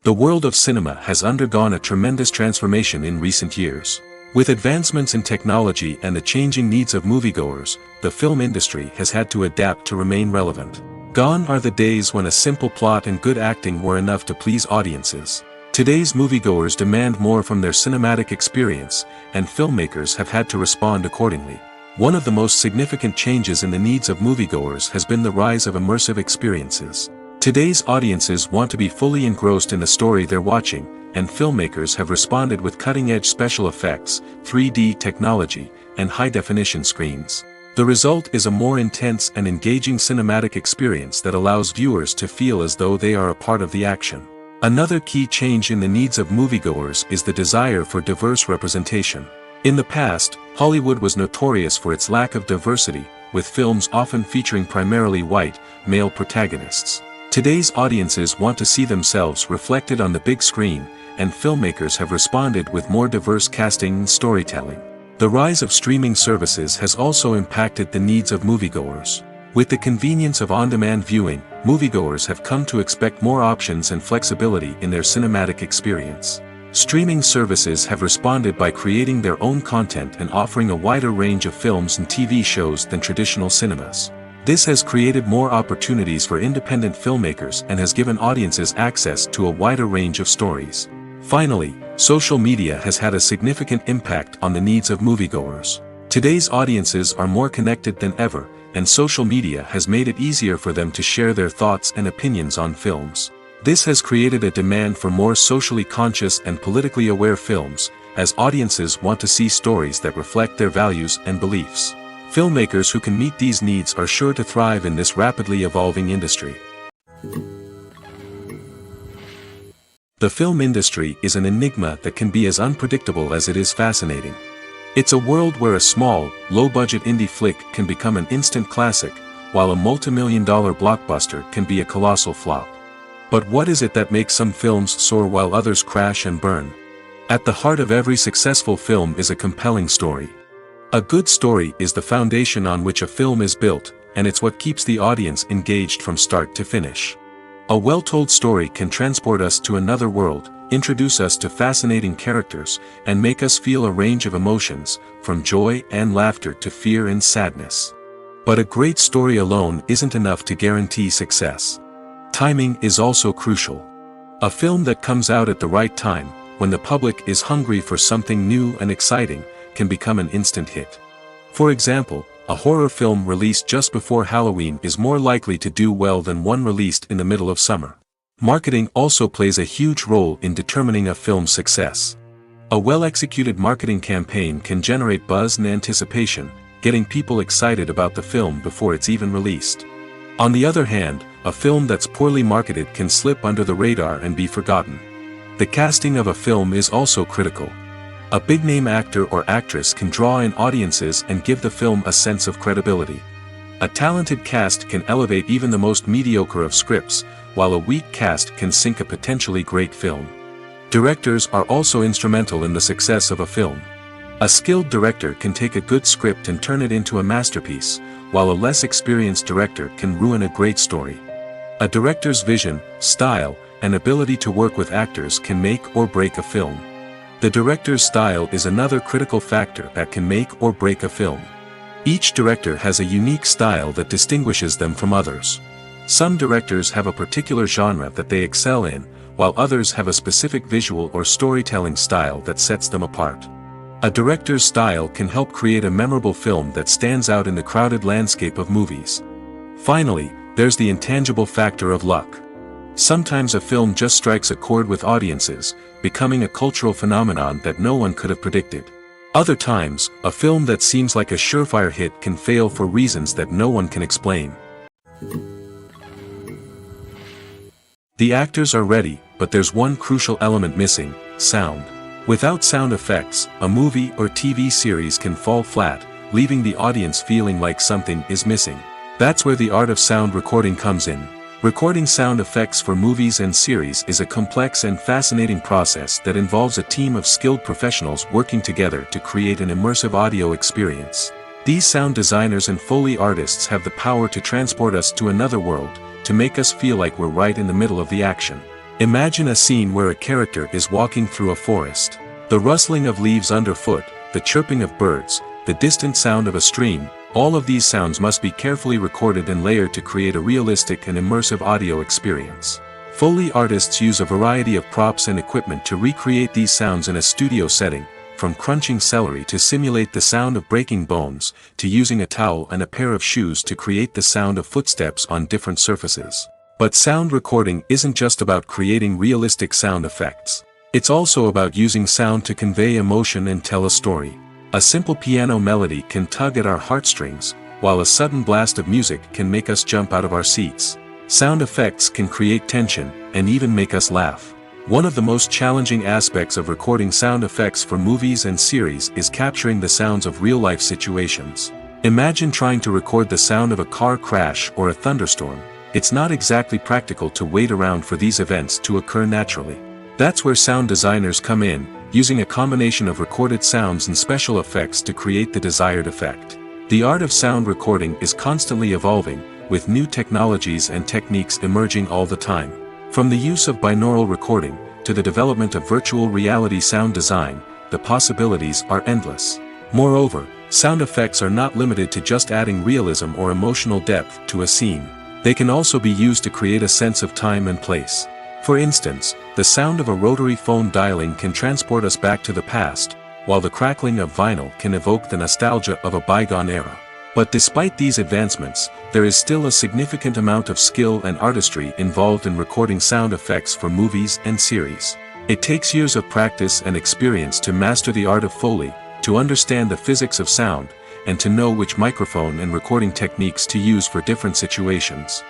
The world of cinema has undergone a tremendous transformation in recent years. With advancements in technology and the changing needs of moviegoers, the film industry has had to adapt to remain relevant. Gone are the days when a simple plot and good acting were enough to please audiences. Today's moviegoers demand more from their cinematic experience, and filmmakers have had to respond accordingly. One of the most significant changes in the needs of moviegoers has been the rise of immersive experiences. Today's audiences want to be fully engrossed in the story they're watching, and filmmakers have responded with cutting-edge special effects, 3D technology, and high-definition screens. The result is a more intense and engaging cinematic experience that allows viewers to feel as though they are a part of the action. Another key change in the needs of moviegoers is the desire for diverse representation. In the past, Hollywood was notorious for its lack of diversity, with films often featuring primarily white, male protagonists. Today's audiences want to see themselves reflected on the big screen, and filmmakers have responded with more diverse casting and storytelling. The rise of streaming services has also impacted the needs of moviegoers. With the convenience of on-demand viewing, moviegoers have come to expect more options and flexibility in their cinematic experience. Streaming services have responded by creating their own content and offering a wider range of films and TV shows than traditional cinemas. This has created more opportunities for independent filmmakers and has given audiences access to a wider range of stories. Finally, social media has had a significant impact on the needs of moviegoers. Today's audiences are more connected than ever, and social media has made it easier for them to share their thoughts and opinions on films. This has created a demand for more socially conscious and politically aware films, as audiences want to see stories that reflect their values and beliefs. Filmmakers who can meet these needs are sure to thrive in this rapidly evolving industry. The film industry is an enigma that can be as unpredictable as it is fascinating. It's a world where a small, low-budget indie flick can become an instant classic, while a multi-million-dollar blockbuster can be a colossal flop. But what is it that makes some films soar while others crash and burn? At the heart of every successful film is a compelling story. A good story is the foundation on which a film is built, and it's what keeps the audience engaged from start to finish. A well-told story can transport us to another world, introduce us to fascinating characters, and make us feel a range of emotions, from joy and laughter to fear and sadness. But a great story alone isn't enough to guarantee success. Timing is also crucial. A film that comes out at the right time, when the public is hungry for something new and exciting, can become an instant hit. For example, a horror film released just before Halloween is more likely to do well than one released in the middle of summer. Marketing also plays a huge role in determining a film's success. A well-executed marketing campaign can generate buzz and anticipation, getting people excited about the film before it's even released. On the other hand, a film that's poorly marketed can slip under the radar and be forgotten. The casting of a film is also critical. A big-name actor or actress can draw in audiences and give the film a sense of credibility. A talented cast can elevate even the most mediocre of scripts, while a weak cast can sink a potentially great film. Directors are also instrumental in the success of a film. A skilled director can take a good script and turn it into a masterpiece, while a less experienced director can ruin a great story. A director's vision, style, and ability to work with actors can make or break a film. The director's style is another critical factor that can make or break a film. Each director has a unique style that distinguishes them from others. Some directors have a particular genre that they excel in, while others have a specific visual or storytelling style that sets them apart. A director's style can help create a memorable film that stands out in the crowded landscape of movies. Finally, there's the intangible factor of luck. Sometimes a film just strikes a chord with audiences, becoming a cultural phenomenon that no one could have predicted. Other times, a film that seems like a surefire hit can fail for reasons that no one can explain. The actors are ready, but there's one crucial element missing: sound. Without sound effects, a movie or TV series can fall flat, leaving the audience feeling like something is missing. That's where the art of sound recording comes in. Recording sound effects for movies and series is a complex and fascinating process that involves a team of skilled professionals working together to create an immersive audio experience. These sound designers and Foley artists have the power to transport us to another world, to make us feel like we're right in the middle of the action. Imagine a scene where a character is walking through a forest. The rustling of leaves underfoot, the chirping of birds, the distant sound of a stream, all of these sounds must be carefully recorded and layered to create a realistic and immersive audio experience. Foley artists use a variety of props and equipment to recreate these sounds in a studio setting, from crunching celery to simulate the sound of breaking bones, to using a towel and a pair of shoes to create the sound of footsteps on different surfaces. But sound recording isn't just about creating realistic sound effects. It's also about using sound to convey emotion and tell a story. A simple piano melody can tug at our heartstrings, while a sudden blast of music can make us jump out of our seats. Sound effects can create tension, and even make us laugh. One of the most challenging aspects of recording sound effects for movies and series is capturing the sounds of real-life situations. Imagine trying to record the sound of a car crash or a thunderstorm. It's not exactly practical to wait around for these events to occur naturally. That's where sound designers come in, using a combination of recorded sounds and special effects to create the desired effect. The art of sound recording is constantly evolving, with new technologies and techniques emerging all the time. From the use of binaural recording, to the development of virtual reality sound design, the possibilities are endless. Moreover, sound effects are not limited to just adding realism or emotional depth to a scene. They can also be used to create a sense of time and place. For instance, the sound of a rotary phone dialing can transport us back to the past, while the crackling of vinyl can evoke the nostalgia of a bygone era. But despite these advancements, there is still a significant amount of skill and artistry involved in recording sound effects for movies and series. It takes years of practice and experience to master the art of Foley, to understand the physics of sound, and to know which microphone and recording techniques to use for different situations.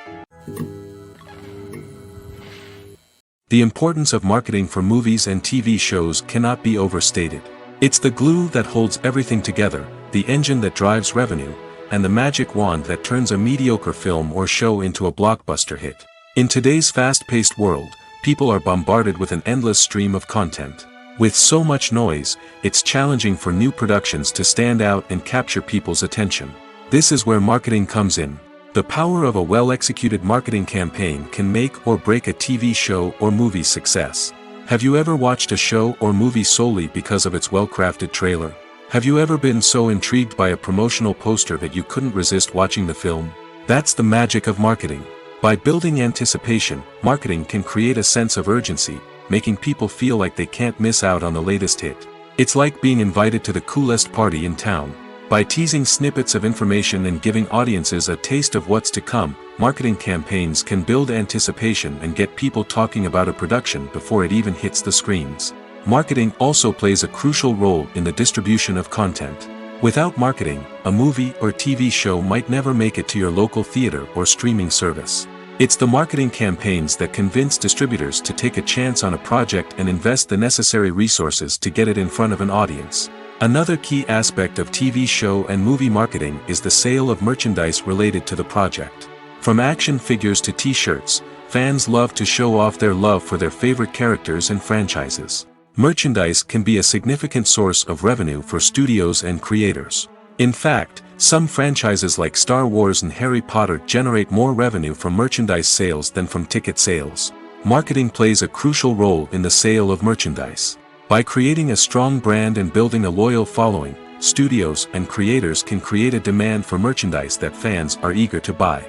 The importance of marketing for movies and TV shows cannot be overstated. It's the glue that holds everything together, the engine that drives revenue, and the magic wand that turns a mediocre film or show into a blockbuster hit. In today's fast-paced world, people are bombarded with an endless stream of content. With so much noise, it's challenging for new productions to stand out and capture people's attention. This is where marketing comes in. The power of a well-executed marketing campaign can make or break a TV show or movie's success. Have you ever watched a show or movie solely because of its well-crafted trailer? Have you ever been so intrigued by a promotional poster that you couldn't resist watching the film? That's the magic of marketing. By building anticipation, marketing can create a sense of urgency, making people feel like they can't miss out on the latest hit. It's like being invited to the coolest party in town. By teasing snippets of information and giving audiences a taste of what's to come, marketing campaigns can build anticipation and get people talking about a production before it even hits the screens. Marketing also plays a crucial role in the distribution of content. Without marketing, a movie or TV show might never make it to your local theater or streaming service. It's the marketing campaigns that convince distributors to take a chance on a project and invest the necessary resources to get it in front of an audience. Another key aspect of TV show and movie marketing is the sale of merchandise related to the project. From action figures to t-shirts, fans love to show off their love for their favorite characters and franchises. Merchandise can be a significant source of revenue for studios and creators. In fact, some franchises like Star Wars and Harry Potter generate more revenue from merchandise sales than from ticket sales. Marketing plays a crucial role in the sale of merchandise. By creating a strong brand and building a loyal following, studios and creators can create a demand for merchandise that fans are eager to buy.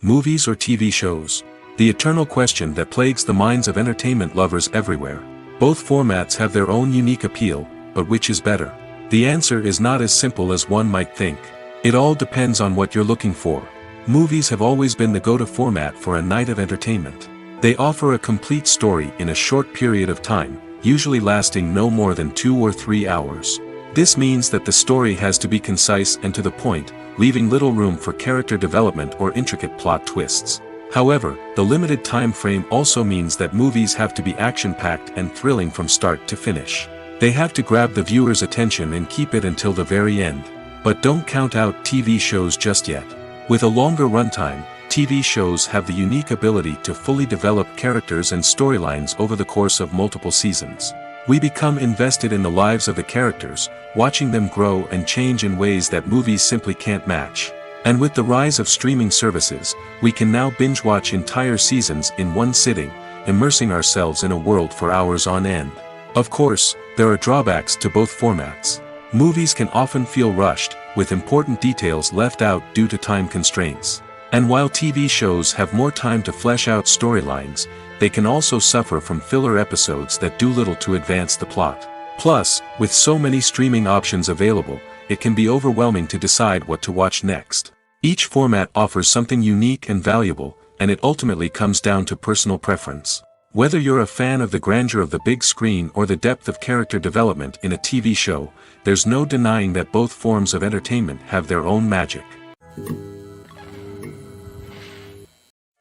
Movies or TV shows? The eternal question that plagues the minds of entertainment lovers everywhere. Both formats have their own unique appeal, but which is better? The answer is not as simple as one might think. It all depends on what you're looking for. Movies have always been the go-to format for a night of entertainment. They offer a complete story in a short period of time, usually lasting no more than 2 or 3 hours. This means that the story has to be concise and to the point, leaving little room for character development or intricate plot twists. However, the limited time frame also means that movies have to be action-packed and thrilling from start to finish. They have to grab the viewer's attention and keep it until the very end. But don't count out TV shows just yet. With a longer runtime, TV shows have the unique ability to fully develop characters and storylines over the course of multiple seasons. We become invested in the lives of the characters, watching them grow and change in ways that movies simply can't match. And with the rise of streaming services, we can now binge-watch entire seasons in one sitting, immersing ourselves in a world for hours on end. Of course, there are drawbacks to both formats. Movies can often feel rushed, with important details left out due to time constraints. And while TV shows have more time to flesh out storylines, they can also suffer from filler episodes that do little to advance the plot. Plus, with so many streaming options available, it can be overwhelming to decide what to watch next. Each format offers something unique and valuable, and it ultimately comes down to personal preference. Whether you're a fan of the grandeur of the big screen or the depth of character development in a TV show, there's no denying that both forms of entertainment have their own magic.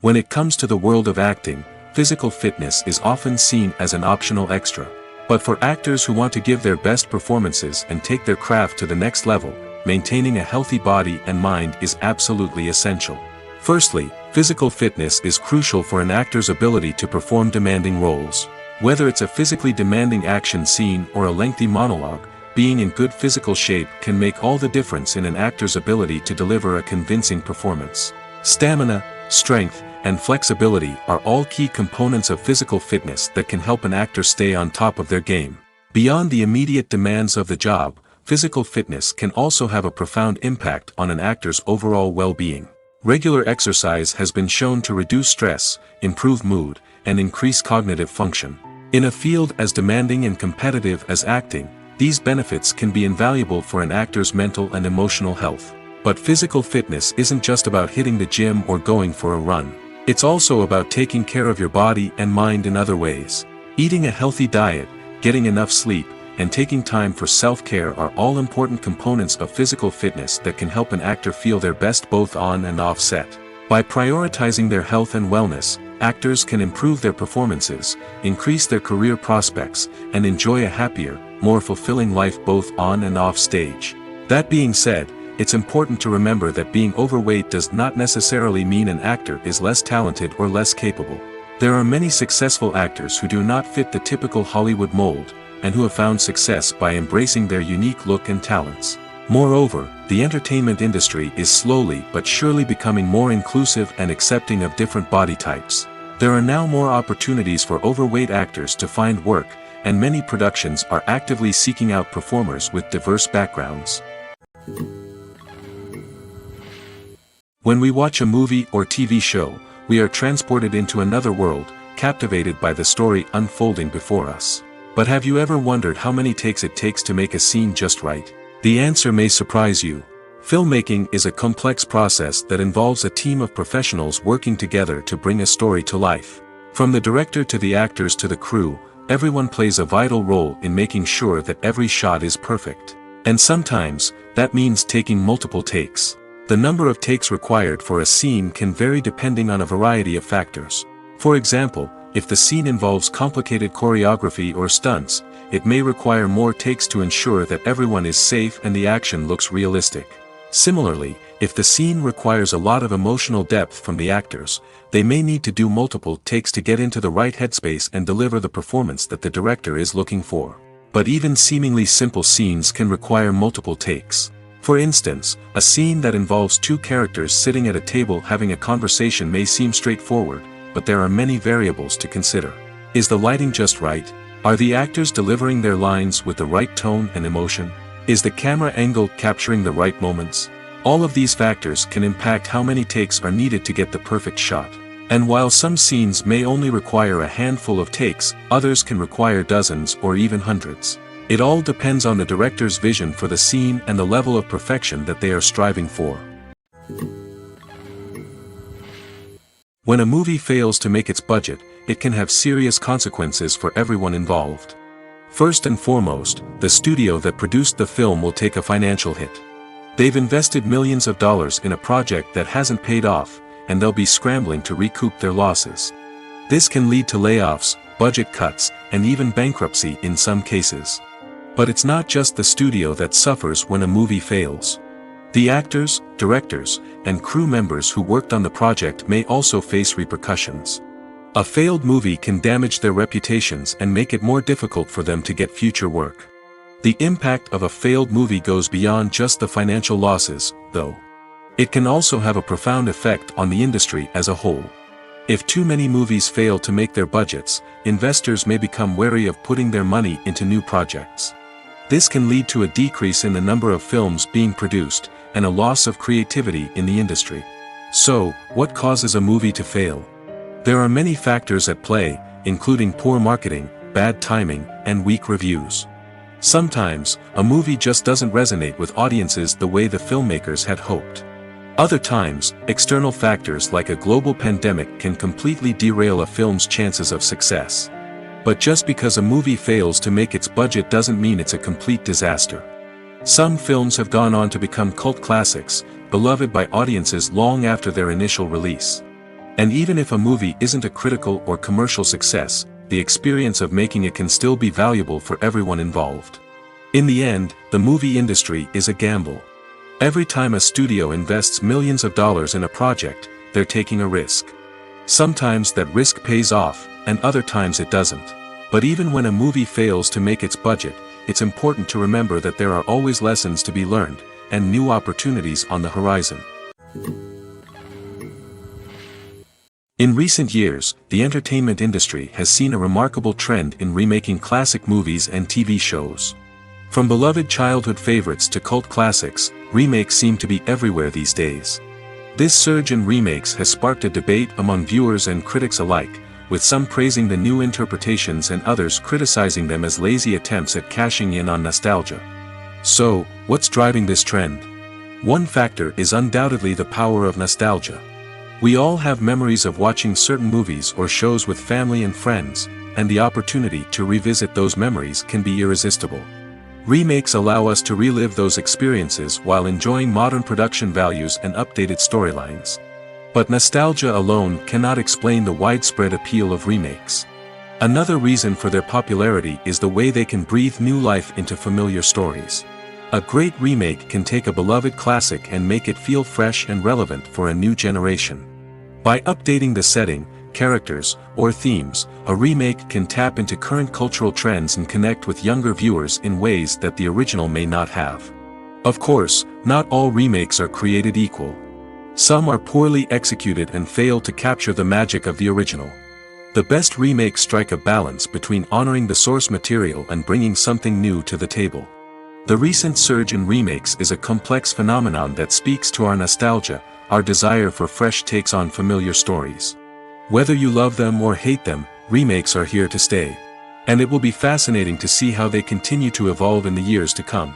When it comes to the world of acting, physical fitness is often seen as an optional extra. But for actors who want to give their best performances and take their craft to the next level, maintaining a healthy body and mind is absolutely essential. Firstly, physical fitness is crucial for an actor's ability to perform demanding roles. Whether it's a physically demanding action scene or a lengthy monologue, being in good physical shape can make all the difference in an actor's ability to deliver a convincing performance. Stamina, strength, and flexibility are all key components of physical fitness that can help an actor stay on top of their game. Beyond the immediate demands of the job, physical fitness can also have a profound impact on an actor's overall well-being. Regular exercise has been shown to reduce stress, improve mood, and increase cognitive function. In a field as demanding and competitive as acting, these benefits can be invaluable for an actor's mental and emotional health. But physical fitness isn't just about hitting the gym or going for a run. It's also about taking care of your body and mind in other ways. Eating a healthy diet, getting enough sleep, and taking time for self-care are all important components of physical fitness that can help an actor feel their best both on and off set. By prioritizing their health and wellness, actors can improve their performances, increase their career prospects, and enjoy a happier, more fulfilling life both on and off stage. That being said, it's important to remember that being overweight does not necessarily mean an actor is less talented or less capable. There are many successful actors who do not fit the typical Hollywood mold, and who have found success by embracing their unique look and talents. Moreover, the entertainment industry is slowly but surely becoming more inclusive and accepting of different body types. There are now more opportunities for overweight actors to find work, and many productions are actively seeking out performers with diverse backgrounds. When we watch a movie or TV show, we are transported into another world, captivated by the story unfolding before us. But have you ever wondered how many takes it takes to make a scene just right? The answer may surprise you. Filmmaking is a complex process that involves a team of professionals working together to bring a story to life. From the director to the actors to the crew, everyone plays a vital role in making sure that every shot is perfect. And sometimes, that means taking multiple takes. The number of takes required for a scene can vary depending on a variety of factors. For example, if the scene involves complicated choreography or stunts, it may require more takes to ensure that everyone is safe and the action looks realistic. Similarly, if the scene requires a lot of emotional depth from the actors, they may need to do multiple takes to get into the right headspace and deliver the performance that the director is looking for. But even seemingly simple scenes can require multiple takes. For instance, a scene that involves two characters sitting at a table having a conversation may seem straightforward, but there are many variables to consider. Is the lighting just right? Are the actors delivering their lines with the right tone and emotion? Is the camera angle capturing the right moments? All of these factors can impact how many takes are needed to get the perfect shot. And while some scenes may only require a handful of takes, others can require dozens or even hundreds. It all depends on the director's vision for the scene and the level of perfection that they are striving for. When a movie fails to make its budget, it can have serious consequences for everyone involved. First and foremost, the studio that produced the film will take a financial hit. They've invested millions of dollars in a project that hasn't paid off, and they'll be scrambling to recoup their losses. This can lead to layoffs, budget cuts, and even bankruptcy in some cases. But it's not just the studio that suffers when a movie fails. The actors, directors, and crew members who worked on the project may also face repercussions. A failed movie can damage their reputations and make it more difficult for them to get future work. The impact of a failed movie goes beyond just the financial losses, though. It can also have a profound effect on the industry as a whole. If too many movies fail to make their budgets, investors may become wary of putting their money into new projects. This can lead to a decrease in the number of films being produced, and a loss of creativity in the industry. So, what causes a movie to fail? There are many factors at play, including poor marketing, bad timing, and weak reviews. Sometimes, a movie just doesn't resonate with audiences the way the filmmakers had hoped. Other times, external factors like a global pandemic can completely derail a film's chances of success. But just because a movie fails to make its budget doesn't mean it's a complete disaster. Some films have gone on to become cult classics, beloved by audiences long after their initial release. And even if a movie isn't a critical or commercial success, the experience of making it can still be valuable for everyone involved. In the end, the movie industry is a gamble. Every time a studio invests millions of dollars in a project, they're taking a risk. Sometimes that risk pays off, and other times it doesn't. But even when a movie fails to make its budget, it's important to remember that there are always lessons to be learned, and new opportunities on the horizon. In recent years, the entertainment industry has seen a remarkable trend in remaking classic movies and TV shows. From beloved childhood favorites to cult classics, remakes seem to be everywhere these days. This surge in remakes has sparked a debate among viewers and critics alike, with some praising the new interpretations and others criticizing them as lazy attempts at cashing in on nostalgia. So, what's driving this trend? One factor is undoubtedly the power of nostalgia. We all have memories of watching certain movies or shows with family and friends, and the opportunity to revisit those memories can be irresistible. Remakes allow us to relive those experiences while enjoying modern production values and updated storylines. But nostalgia alone cannot explain the widespread appeal of remakes. Another reason for their popularity is the way they can breathe new life into familiar stories. A great remake can take a beloved classic and make it feel fresh and relevant for a new generation. By updating the setting, characters, or themes, a remake can tap into current cultural trends and connect with younger viewers in ways that the original may not have. Of course, not all remakes are created equal. Some are poorly executed and fail to capture the magic of the original. The best remakes strike a balance between honoring the source material and bringing something new to the table. The recent surge in remakes is a complex phenomenon that speaks to our nostalgia, our desire for fresh takes on familiar stories. Whether you love them or hate them, remakes are here to stay. And it will be fascinating to see how they continue to evolve in the years to come.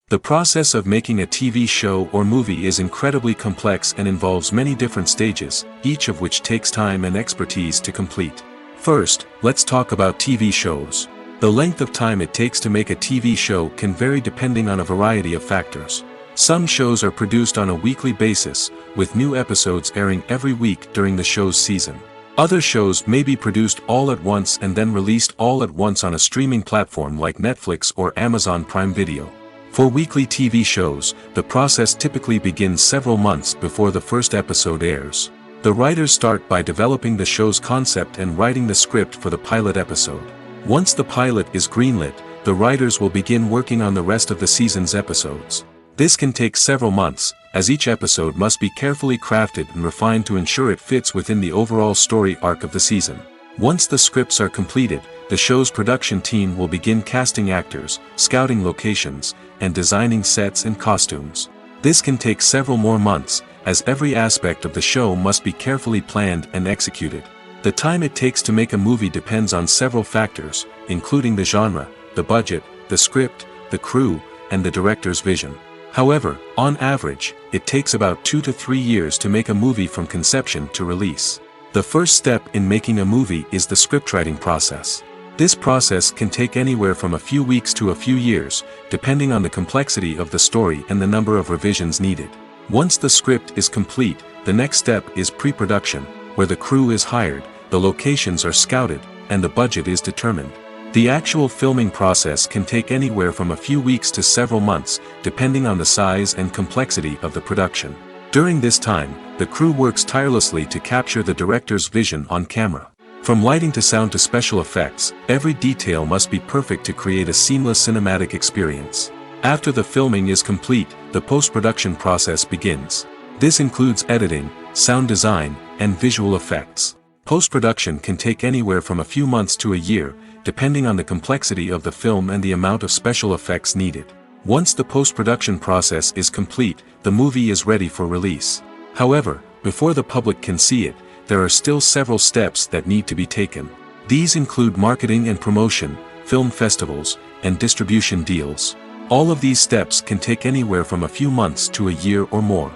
The process of making a TV show or movie is incredibly complex and involves many different stages, each of which takes time and expertise to complete. First, let's talk about TV shows. The length of time it takes to make a TV show can vary depending on a variety of factors. Some shows are produced on a weekly basis, with new episodes airing every week during the show's season. Other shows may be produced all at once and then released all at once on a streaming platform like Netflix or Amazon Prime Video. For weekly TV shows, the process typically begins several months before the first episode airs. The writers start by developing the show's concept and writing the script for the pilot episode. Once the pilot is greenlit, the writers will begin working on the rest of the season's episodes. This can take several months, as each episode must be carefully crafted and refined to ensure it fits within the overall story arc of the season. Once the scripts are completed, the show's production team will begin casting actors, scouting locations, and designing sets and costumes. This can take several more months, as every aspect of the show must be carefully planned and executed. The time it takes to make a movie depends on several factors, including the genre, the budget, the script, the crew, and the director's vision. However, on average, it takes about 2 to 3 years to make a movie from conception to release. The first step in making a movie is the scriptwriting process. This process can take anywhere from a few weeks to a few years, depending on the complexity of the story and the number of revisions needed. Once the script is complete, the next step is pre-production, where the crew is hired, the locations are scouted, and the budget is determined. The actual filming process can take anywhere from a few weeks to several months, depending on the size and complexity of the production. During this time, the crew works tirelessly to capture the director's vision on camera. From lighting to sound to special effects, every detail must be perfect to create a seamless cinematic experience. After the filming is complete, the post-production process begins. This includes editing, sound design, and visual effects. Post-production can take anywhere from a few months to a year, depending on the complexity of the film and the amount of special effects needed. Once the post-production process is complete, the movie is ready for release. However, before the public can see it, there are still several steps that need to be taken. These include marketing and promotion, film festivals, and distribution deals. All of these steps can take anywhere from a few months to a year or more.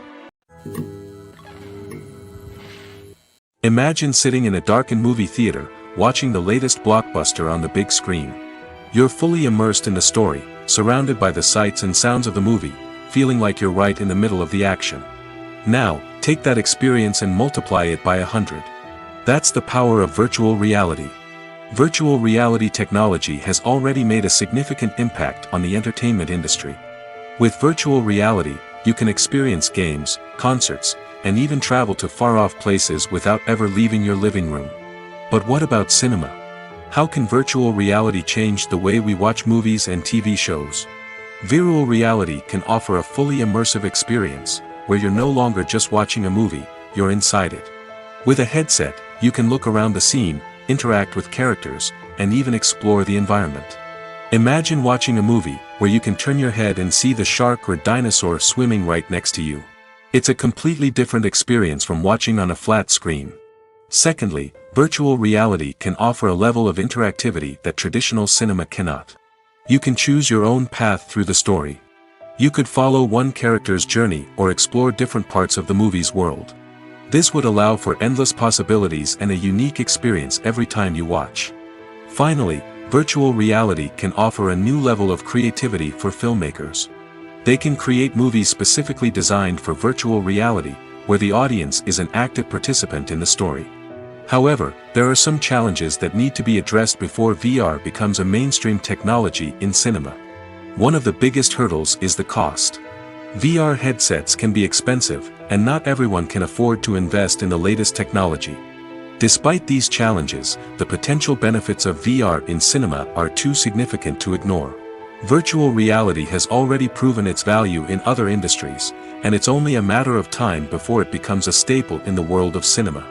Imagine sitting in a darkened movie theater, watching the latest blockbuster on the big screen. You're fully immersed in the story, surrounded by the sights and sounds of the movie, feeling like you're right in the middle of the action. Now, take that experience and multiply it by 100. That's the power of virtual reality. Virtual reality technology has already made a significant impact on the entertainment industry. With virtual reality, you can experience games, concerts, and even travel to far-off places without ever leaving your living room. But what about cinema? How can virtual reality change the way we watch movies and TV shows? Virtual reality can offer a fully immersive experience, where you're no longer just watching a movie, you're inside it. With a headset, you can look around the scene, interact with characters, and even explore the environment. Imagine watching a movie, where you can turn your head and see the shark or dinosaur swimming right next to you. It's a completely different experience from watching on a flat screen. Secondly, virtual reality can offer a level of interactivity that traditional cinema cannot. You can choose your own path through the story. You could follow one character's journey or explore different parts of the movie's world. This would allow for endless possibilities and a unique experience every time you watch. Finally, virtual reality can offer a new level of creativity for filmmakers. They can create movies specifically designed for virtual reality, where the audience is an active participant in the story. However, there are some challenges that need to be addressed before VR becomes a mainstream technology in cinema. One of the biggest hurdles is the cost. VR headsets can be expensive, and not everyone can afford to invest in the latest technology. Despite these challenges, the potential benefits of VR in cinema are too significant to ignore. Virtual reality has already proven its value in other industries, and it's only a matter of time before it becomes a staple in the world of cinema.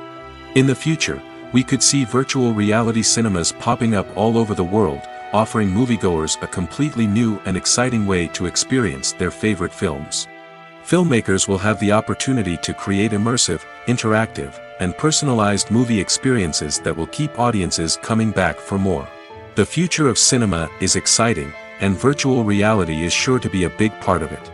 In the future, we could see virtual reality cinemas popping up all over the world, offering moviegoers a completely new and exciting way to experience their favorite films. Filmmakers will have the opportunity to create immersive, interactive, and personalized movie experiences that will keep audiences coming back for more. The future of cinema is exciting, and virtual reality is sure to be a big part of it.